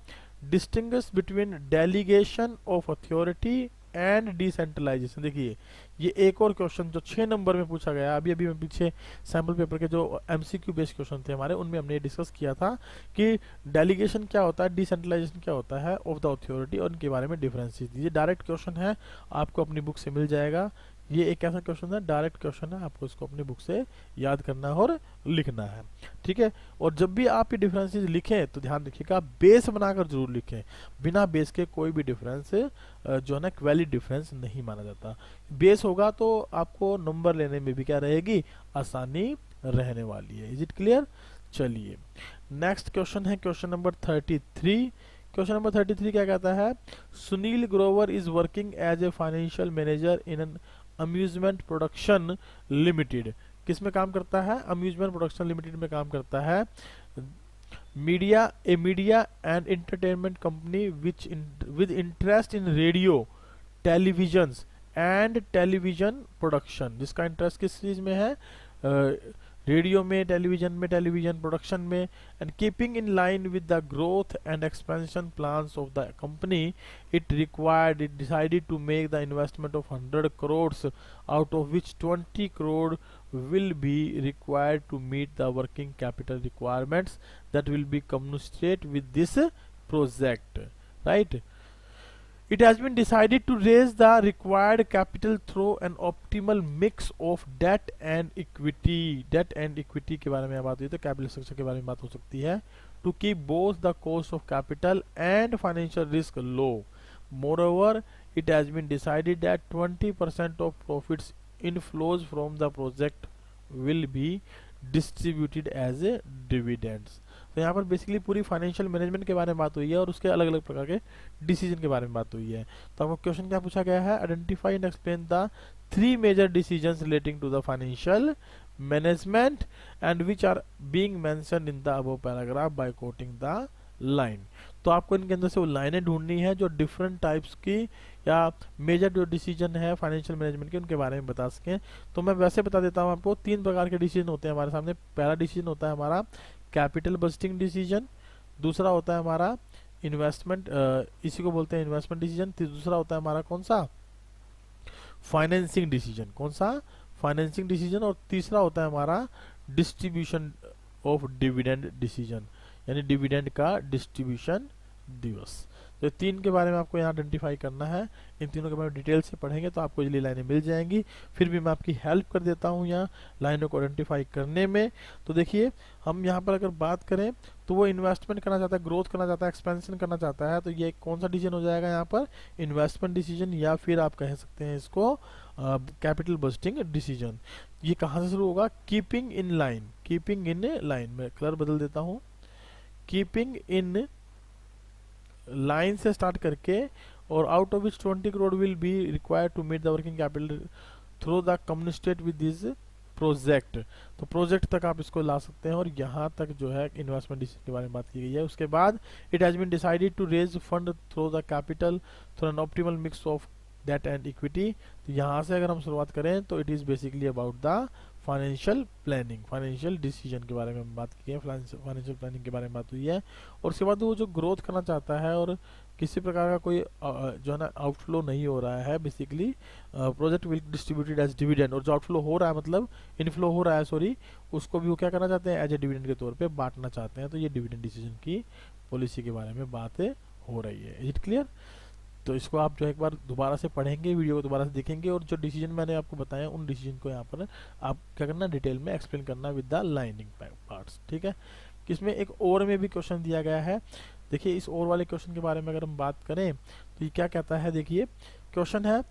distinguish between delegation of authority and decentralisation. देखिए ये एक और क्वेश्चन जो 6 नंबर में पूछा गया, अभी मैं पीछे सैम्पल पेपर के जो MCQ बेस्ड क्वेश्चन थे हमारे, उनमें हमने डिस्कस किया था कि डेलीगेशन क्या होता है, डिसेंट्रलाइजेशन क्या होता है ऑफ द अथॉरिटी, और उनके बारे में डिफरेंसेस दीजिए। डायरेक्ट क्वेश्चन है, आपको अपनी बुक से मिल जाएगा। ये एक ऐसा क्वेश्चन है, डायरेक्ट क्वेश्चन है, आपको इसको अपनी बुक से याद करना है और लिखना है। ठीक है, और जब भी आप ये डिफरेंसेस लिखें तो ध्यान रखिएगा बेस बनाकर जरूर लिखें। बिना बेस के कोई भी डिफरेंस जो है ना वैलिड डिफरेंस नहीं माना जाता। बेस होगा तो आपको नंबर लेने में भी क्या रहेगी, आसानी रहने वाली है। Is it clear? चलिए नेक्स्ट क्वेश्चन है क्वेश्चन नंबर 33। क्वेश्चन नंबर 33 क्या कहता है, Sunil Grover is working as a financial manager in an amusement production limited. किस में काम करता है, अम्यूजमेंट प्रोडक्शन लिमिटेड में काम करता है। Media and entertainment company which with interest in radio, television and television production. जिसका इंटरेस्ट किस चीज में है, रेडियो में, टेलीविजन प्रोडक्शन में। And keeping in line with the growth and expansion plans of the company, it decided to make the investment of 100 crores, out of which 20 crore will be required to meet the working capital requirements that will be commensurate with this project, right? It has been decided to raise the required capital through an optimal mix of debt and equity. Debt and equity के बारे में बात हुई तो capital structure के बारे में बात हो सकती है। To keep both the cost of capital and financial risk low. Moreover, it has been decided that 20% of profits inflows from the project will be distributed as a dividends. तो यहाँ पर बेसिकली पूरी फाइनेंशियल मैनेजमेंट के बारे में बात हुई है और उसके अलग अलग प्रकार के डिसीजन के बारे में बात हुई है। तो आपको क्वेश्चन क्या पूछा गया है, identify and explain the 3 major decisions relating to the financial management and which are being mentioned in the above paragraph by quoting the line. तो आपको इनके अंदर से वो लाइनें ढूंढनी है जो डिफरेंट टाइप्स की या मेजर जो डिसीजन है फाइनेंशियल मैनेजमेंट के उनके बारे में बता सकें। तो मैं वैसे बता देता हूँ आपको, 3 प्रकार के डिसीजन होते हैं हमारे सामने। पहला डिसीजन होता है हमारा कैपिटल बजटिंग डिसीजन, दूसरा होता है हमारा इन्वेस्टमेंट, इसी को बोलते हैं इन्वेस्टमेंट डिसीजन। दूसरा होता है हमारा कौन सा, फाइनेंसिंग डिसीजन। कौन सा, फाइनेंसिंग डिसीजन। और तीसरा होता है हमारा डिस्ट्रीब्यूशन ऑफ डिविडेंड डिसीजन, यानी डिविडेंड का डिस्ट्रीब्यूशन दिवस। तो 3 के बारे में आपको यहाँ आइडेंटिफाई करना है। इन तीनों के बारे में डिटेल से पढ़ेंगे तो आपको इजली लाइनें मिल जाएंगी। फिर भी मैं आपकी हेल्प कर देता हूँ यहाँ लाइनों को आइडेंटिफाई करने में। तो देखिए हम यहाँ पर अगर बात करें तो वो इन्वेस्टमेंट करना चाहता है, ग्रोथ करना चाहता है, एक्सपेंशन करना चाहता है। तो ये कौन सा डिसीजन हो जाएगा यहाँ पर, इन्वेस्टमेंट डिसीजन, या फिर आप कह सकते हैं इसको कैपिटल बजटिंग डिसीजन। ये कहाँ से शुरू होगा, keeping in line. Keeping in line, मैं कलर बदल देता हूँ, कीपिंग इन लाइन से स्टार्ट करके, और out of which 20 crore will be required to meet the working capital through the कम्युनिस्टेट विद दिस प्रोजेक्ट। तो प्रोजेक्ट तक आप इसको ला सकते हैं और यहाँ तक जो है इन्वेस्टमेंट डिसीजन के बारे में बात की गई है। उसके बाद it has been decided to raise fund through the capital through an optimal mix of debt and equity. तो यहाँ से अगर हम शुरुआत करें तो it is basically about the financial planning, financial decision के बारे में हम बात की है, फाइनेंशियल प्लानिंग के बारे में बात हुई है। और उसके बाद वो जो ग्रोथ करना चाहता है और किसी प्रकार का कोई जो है ना आउटफ्लो नहीं हो रहा है, basically project will distributed as dividend, और जो आउटफ्लो हो रहा है मतलब इनफ्लो हो रहा है सॉरी, उसको भी वो क्या करना चाहते हैं, एज ए डिविडेंड के तौर पे बांटना चाहते हैं। तो ये डिविडेंड डिसीजन की पॉलिसी के बारे में बातें हो रही है। Is it clear? तो इसको आप जो एक बार दोबारा से पढ़ेंगे, वीडियो को दोबारा से देखेंगे, और जो डिसीजन मैंने आपको बताया उन डिसीजन को यहाँ पर आप क्या करना, डिटेल में एक्सप्लेन करना विद द लाइनिंग पार्ट्स, ठीक है। किसमें एक और में भी क्वेश्चन दिया गया है। देखिए इस और वाले क्वेश्चन के बारे में अगर हम बात करें तो ये क्या कहता है, देखिए क्वेश्चन है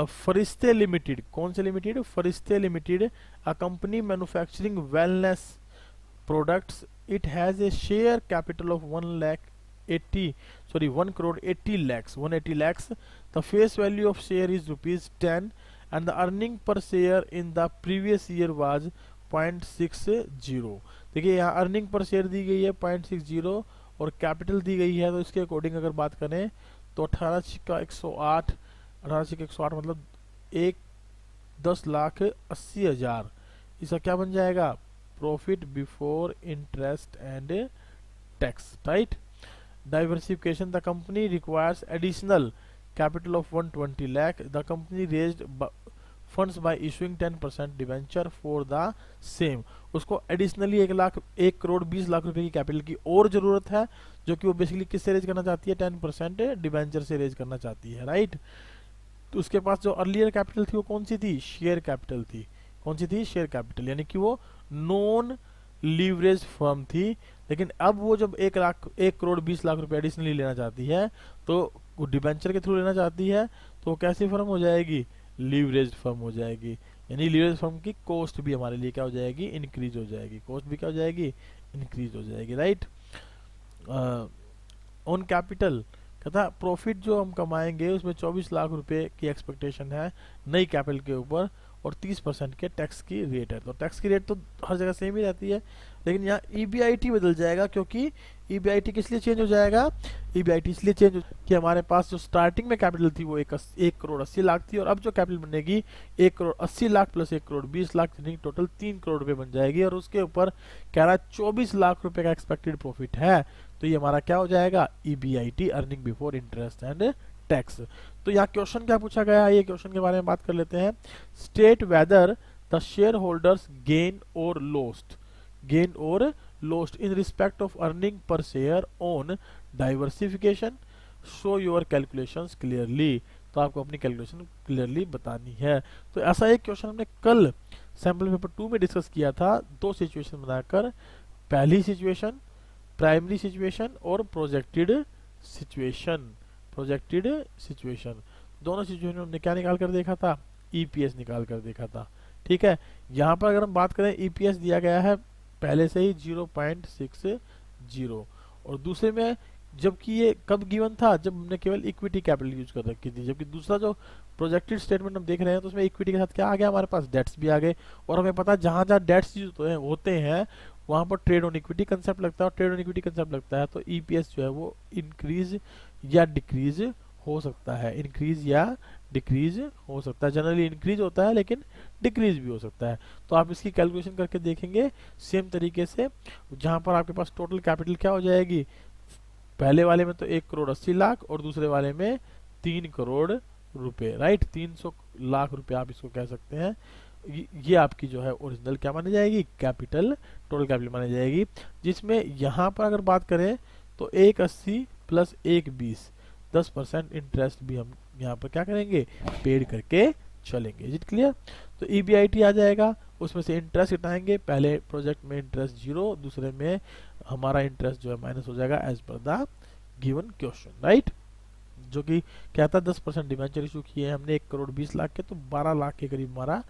फरिश्ते लिमिटेड, कौन से लिमिटेड, फरिश्ते limited, a company manufacturing wellness products, it has a share capital of 1 crore 80 lakhs, 180 lakhs. The face value of share is ₹10 and the earning per share in the previous year was 0.60। देखिए यहाँ earning per share दी गई है 0.60 और capital दी गई है, तो इसके according अगर बात करें तो 18 का 108 मतलब 10,80,000, इसका क्या बन जाएगा, profit before interest and tax, right. Diversification, the company requires additional capital of 120 lakh. The company raised funds by issuing 10% debenture for the same। उसको एडिशनली 1,20,00,000 रुपए की कैपिटल की और जरूरत है, जो कि वो बेसिकली किससे रेज करना चाहती है, 10% डिवेंचर से रेज करना चाहती है, राइट। तो उसके पास जो अर्लियर कैपिटल थी वो कौन सी थी, शेयर कैपिटल थी। कौन सी थी, शेयर कैपिटल, यानी कि वो नॉन लीवरेज फर्म थी। लेकिन अब वो जब 1,20,00,000 रुपए एडिशनली लेना चाहती है तो वो डिबेंचर के थ्रू लेना चाहती है, तो वो कैसी फर्म हो जाएगी, लीवरेज फर्म हो जाएगी। यानी लीवरेज फर्म की कॉस्ट भी हमारे लिए क्या हो जाएगी, इंक्रीज हो जाएगी, कॉस्ट भी क्या हो जाएगी, इंक्रीज हो जाएगी, राइट। ऑन कैपिटल कहता प्रॉफिट जो हम कमाएंगे उसमें 24 लाख रुपए की एक्सपेक्टेशन है नई कैपिटल के ऊपर, और 30% के टैक्स की रेट है। तो टैक्स की रेट तो हर जगह सेम ही रहती है, लेकिन यहाँ EBIT बदल जाएगा, क्योंकि EBIT किस लिए चेंज हो जाएगा, EBIT इसलिए चेंज कि हमारे पास जो स्टार्टिंग में कैपिटल थी वो 1,80,00,000 थी, और अब जो कैपिटल बनेगी 1,80,00,000 प्लस 1,20,00,000 यानी टोटल 3 करोड़ रुपए बन जाएगी, और उसके ऊपर कह रहा है 24 लाख रुपए का एक्सपेक्टेड प्रॉफिट है। तो ये हमारा क्या हो जाएगा, EBIT, earning before interest and tax. तो यहाँ क्वेश्चन क्या पूछा गया है, ये क्वेश्चन के बारे में बात कर लेते हैं। State whether the shareholders gain or lost in respect of earning per share on diversification, show your calculations clearly. तो आपको अपनी कैलकुलेशन क्लियरली बतानी है। तो ऐसा एक क्वेश्चन हमने कल सैंपल पेपर 2 में डिस्कस किया था, 2 सिचुएशन बनाकर, पहली सिचुएशन प्राइमरी सिचुएशन और प्रोजेक्टेड सिचुएशन, दोनों सिचुएशन हमने क्या निकाल कर देखा था, EPS निकाल कर देखा था, ठीक है। यहाँ पर अगर हम बात करें EPS दिया गया है पहले से ही 0.60, और दूसरे में जबकि ये कब गिवन था, जब हमने केवल इक्विटी कैपिटल यूज कर रखी थी, जबकि दूसरा जो प्रोजेक्टेड स्टेटमेंट हम देख रहे हैं तो उसमें इक्विटी के साथ क्या आ गया, हमारे पास डेट्स भी आ गए, और हमें पता है जहां डेट्स होते हैं वहां पर ट्रेड ऑन इक्विटी कंसेप्ट लगता है, और ट्रेड ऑन इक्विटी कंसेप्ट लगता है तो EPS जो है वो इंक्रीज या डिक्रीज हो सकता है, इंक्रीज या डिक्रीज हो सकता है। जनरली इंक्रीज होता है लेकिन डिक्रीज भी हो सकता है। तो आप इसकी कैलकुलेशन करके देखेंगे सेम तरीके से, जहां पर आपके पास टोटल कैपिटल क्या हो जाएगी, पहले वाले में तो 1,80,00,000 और दूसरे वाले में 3 करोड़ रुपए, राइट, 300 लाख रुपए आप इसको कह सकते हैं। ये आपकी जो है ओरिजिनल क्या मानी जाएगी, कैपिटल, टोटल कैपिटल मानी जाएगी, जिसमें यहाँ पर अगर बात करें तो 1,80 प्लस 1,20 10% इंटरेस्ट भी हम यहाँ पर क्या करेंगे, पेड करके चलेंगे। Is it clear? तो EBIT आ जाएगा, उसमें से इंटरेस्ट घटाएंगे, पहले प्रोजेक्ट में इंटरेस्ट 0, दूसरे में हमारा इंटरेस्ट जो है माइनस हो जाएगा as per the given question, right, जो कि कहता है 10% डिवेंचर इशू किए हमने 1,20,00,000 के, तो 12 लाख के करीब हमारा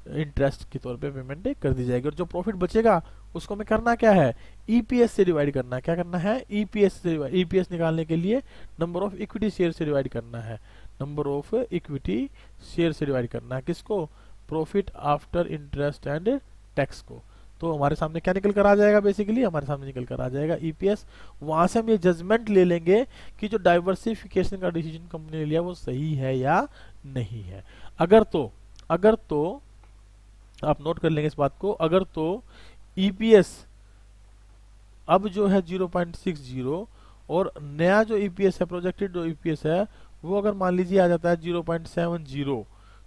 इंटरेस्ट के तौर पे पेमेंट कर दी जाएगी, और जो प्रॉफिट बचेगा उसको हमें करना क्या है, EPS से डिवाइड करना है। क्या करना है, EPS निकालने के लिए नंबर ऑफ इक्विटी शेयर से डिवाइड करना है, नंबर ऑफ इक्विटी शेयर से डिवाइड करना है, किसको, profit after interest and tax को। तो हमारे सामने क्या निकल कर आ जाएगा, बेसिकली हमारे सामने निकल कर आ जाएगा EPS। वहां से हम ये जजमेंट ले लेंगे कि जो डाइवर्सिफिकेशन का डिसीजन कंपनी ने लिया वो सही है या नहीं है। अगर तो आप नोट कर लेंगे इस बात को। अगर तो ईपीएस अब जो है 0.60 और नया जो ईपीएस है, प्रोजेक्टेड जो ईपीएस है, वो अगर मान लीजिए आ जाता है 0.70,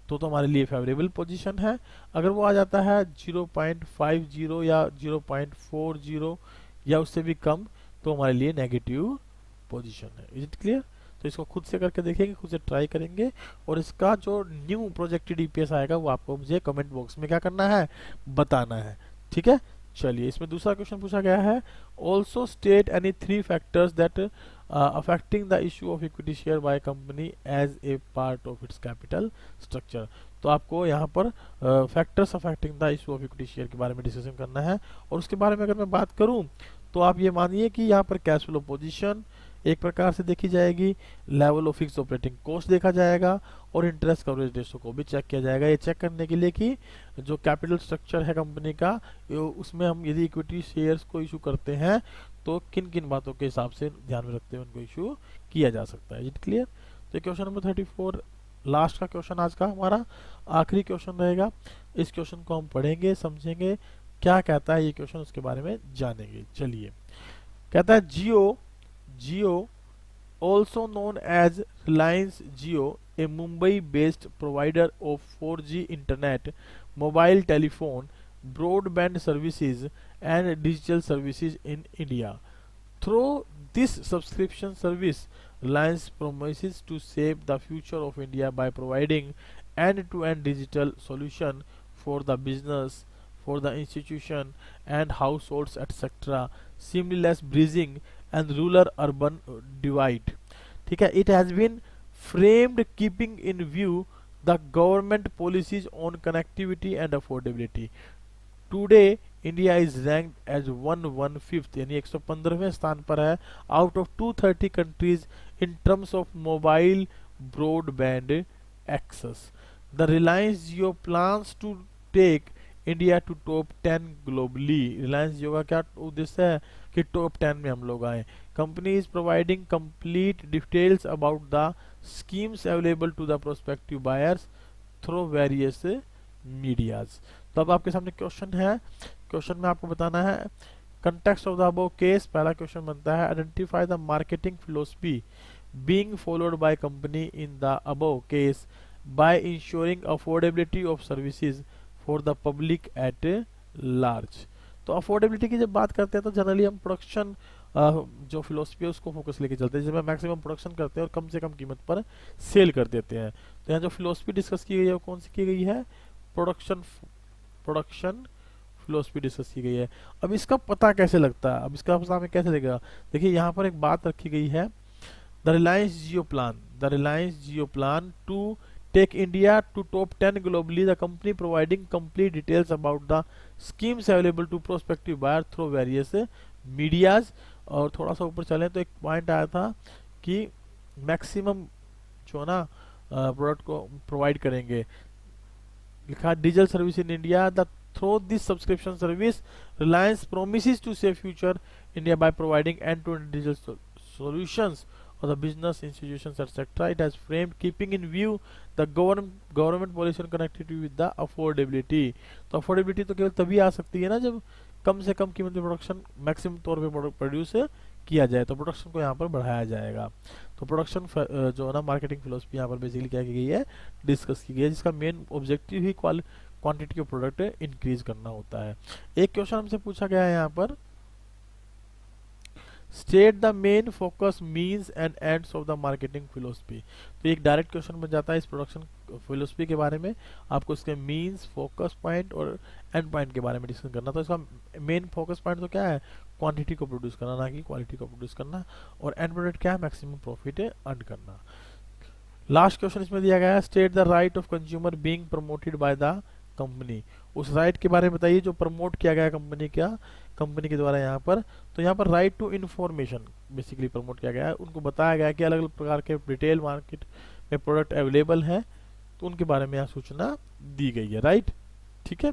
तो हमारे लिए फेवरेबल पोजीशन है। अगर वो आ जाता है 0.50 या 0.40 या उससे भी कम, तो हमारे लिए नेगेटिव पोजीशन है। Is it clear? तो इसको खुद से करके देखेंगे, खुद से ट्राई करेंगे, और इसका जो न्यू प्रोजेक्टेड ईपीएस आएगा वो आपको मुझे कमेंट बॉक्स में क्या करना है, बताना है। ठीक है, चलिए इसमें दूसरा क्वेश्चन पूछा गया है, also state any 3 factors that affecting the issue of equity share by company as a part of its capital structure. तो आपको यहाँ पर factors affecting the issue of equity share के बारे में डिस्कशन करना है। और उसके बारे में अगर मैं बात करूँ तो आप ये मानिए कि यहाँ पर कैश फ्लो पोजीशन एक प्रकार से देखी जाएगी, level of fix operating cost देखा जाएगा, और इंटरेस्ट कवरेज रेशो को भी चेक किया जाएगा। ये चेक करने के लिए कि जो कैपिटल स्ट्रक्चर है कंपनी का, उसमें हम यदि इक्विटी शेयर्स को इशू करते हैं तो किन किन बातों के हिसाब से ध्यान में रखते हुए उनको इशू किया जा सकता है। It clear? तो क्वेश्चन नंबर 34 लास्ट का क्वेश्चन आज का हमारा आखिरी क्वेश्चन रहेगा। इस क्वेश्चन को हम पढ़ेंगे, समझेंगे क्या कहता है ये क्वेश्चन, उसके बारे में जानेंगे। चलिए, कहता है Jio, also known as Reliance Jio, a Mumbai-based provider of 4G internet, mobile telephone, broadband services, and digital services in India. Through this subscription service, Reliance promises to shape the future of India by providing end-to-end digital solution for the business, for the institution and households, etc., seamless bridging and rural urban divide. ठीक है, it has been framed keeping in view the government policies on connectivity and affordability. Today India is ranked as 115th यानी 115वें स्थान पर है out of 230 countries in terms of mobile broadband access. The Reliance Jio plans to take India to top 10 globally. Reliance Jio का क्या उद्देश्य है कि top 10 में हम लोग आए। Company is providing complete details about the schemes available to the prospective buyers through various medias. तो अब आपके सामने क्वेश्चन है, क्वेश्चन में आपको बताना है context of the above case. पहला क्वेश्चन बनता है identify the marketing philosophy being followed by company in the above case by ensuring affordability of services for the public at large. तो अफोर्डेबिलिटी की जब बात करते हैं तो जनरली हम प्रोडक्शन जो फिलोसफी है उसको फोकस लेके चलते हैं, जिसमें मैक्सिमम प्रोडक्शन करते हैं और कम से कम कीमत पर सेल कर देते हैं। तो यहाँ जो फिलोसफी डिस्कस की गई है वो कौन सी की गई है, प्रोडक्शन फिलोसफी डिस्कस की गई है। अब इसका पता कैसे लगता है, अब इसका पता हमें कैसे लगेगा? देखिए यहाँ पर एक बात रखी गई है, the Reliance Jio plan to take India to top 10 globally, the company providing complete details about the schemes available to prospective buyer through various medias। और थोड़ा सा ऊपर चलें तो एक पॉइंट आया था कि मैक्सिमम जो ना प्रोडक्ट को प्रोवाइड करेंगे, लिखा digital service in India. The through this subscription service Reliance promises to save future India by providing end to end digital solutions or the business institutions etc. It has framed keeping in view the government policy on connectivity with the affordability। तो affordability तो केवल तभी आ सकती है ना जब कम से कम कीमत में प्रोडक्शन मैक्सिमम तौर पे प्रोड्यूस किया जाए, तो प्रोडक्शन को यहाँ पर बढ़ाया जाएगा। तो प्रोडक्शन जो है ना मार्केटिंग फिलोसफी यहाँ पर बेसिकली क्या की गई है, डिस्कस की गई है, जिसका main objective he quantity of product increase करना होता है। एक क्वेश्चन हमसे पूछा गया है यहाँ पर, state the main focus means and ends of the marketing philosophy. तो एक डायरेक्ट क्वेश्चन बन जाता है इस प्रोडक्शन फिलोसफी के बारे में, आपको इसके मीन्स, फोकस पॉइंट और एंड पॉइंट के बारे में डिस्कस करना। तो इसका मेन फोकस पॉइंट तो क्या है, क्वांटिटी को प्रोड्यूस करना, ना कि क्वालिटी को प्रोड्यूस करना, और एंड प्रोडक्ट क्या है, मैक्सिमम प्रॉफिट अर्न करना। लास्ट क्वेश्चन इसमें दिया गया है, state the right of consumer being promoted by the company. उस राइट के बारे में बताइए जो प्रमोट किया गया कंपनी के द्वारा यहाँ पर। तो यहाँ पर right to information basically promote किया गया है, उनको बताया गया है कि अलग अलग प्रकार के रिटेल मार्केट में प्रोडक्ट अवेलेबल हैं, तो उनके बारे में यहाँ सूचना दी गई है, राइट। ठीक है,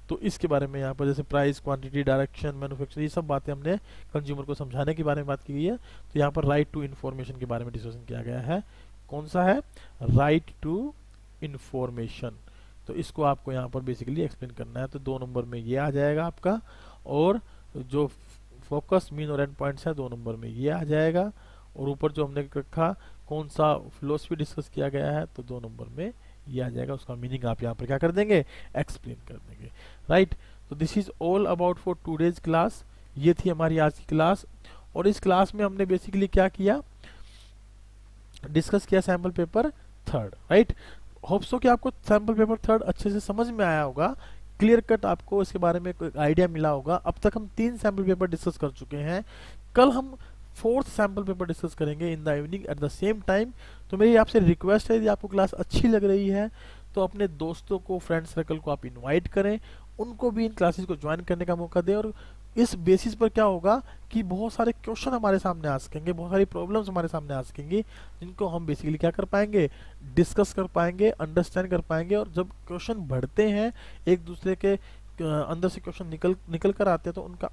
तो इसके बारे में यहाँ पर जैसे प्राइस, क्वांटिटी, डायरेक्शन, मैन्युफैक्चर, ये सब बातें हमने कंज्यूमर को समझाने के बारे में बात की गई है। तो यहाँ पर राइट टू इन्फॉर्मेशन के बारे में डिस्कशन किया गया है। कौन सा है, राइट टू इन्फॉर्मेशन। तो तो इसको आपको यहाँ पर बेसिकली एक्सप्लेन करना है। तो 2 नंबर में ये आ जाएगा आपका, और जो फोकस, मीन और एंड पॉइंट्स है 2 नंबर में ये आ जाएगा, और ऊपर जो हमने रखा कौन सा फिलोसफी डिस्कस किया गया है तो 2 नंबर में ये आ जाएगा। उसका मीनिंग आप यहाँ पर क्या कर देंगे, एक्सप्लेन कर देंगे, राइट। तो this is all about for today's class. ये थी हमारी आज की क्लास, और इस क्लास में हमने बेसिकली क्या किया, डिस्कस किया sample paper third, right. Hope so कि आपको सैम्पल पेपर थर्ड अच्छे से समझ में आया होगा, क्लियर कट आपको इसके बारे में कोई आइडिया मिला होगा। अब तक हम 3 सैम्पल पेपर डिस्कस कर चुके हैं, कल हम 4th सैम्पल पेपर डिस्कस करेंगे in the evening at the same time. तो मेरी आपसे रिक्वेस्ट है, यदि आपको क्लास अच्छी लग रही है तो अपने दोस्तों को, फ्रेंड सर्कल को आप इनवाइट करें, उनको भी इन क्लासेस को ज्वाइन करने का मौका दें। और इस बेसिस पर क्या होगा कि बहुत सारे क्वेश्चन हमारे सामने आ सकेंगे, बहुत सारी प्रॉब्लम्स हमारे सामने आ सकेंगी, जिनको हम बेसिकली क्या कर पाएंगे, डिस्कस कर पाएंगे, अंडरस्टैंड कर पाएंगे। और जब क्वेश्चन बढ़ते हैं, एक दूसरे के अंदर से क्वेश्चन निकल कर आते हैं, तो उनका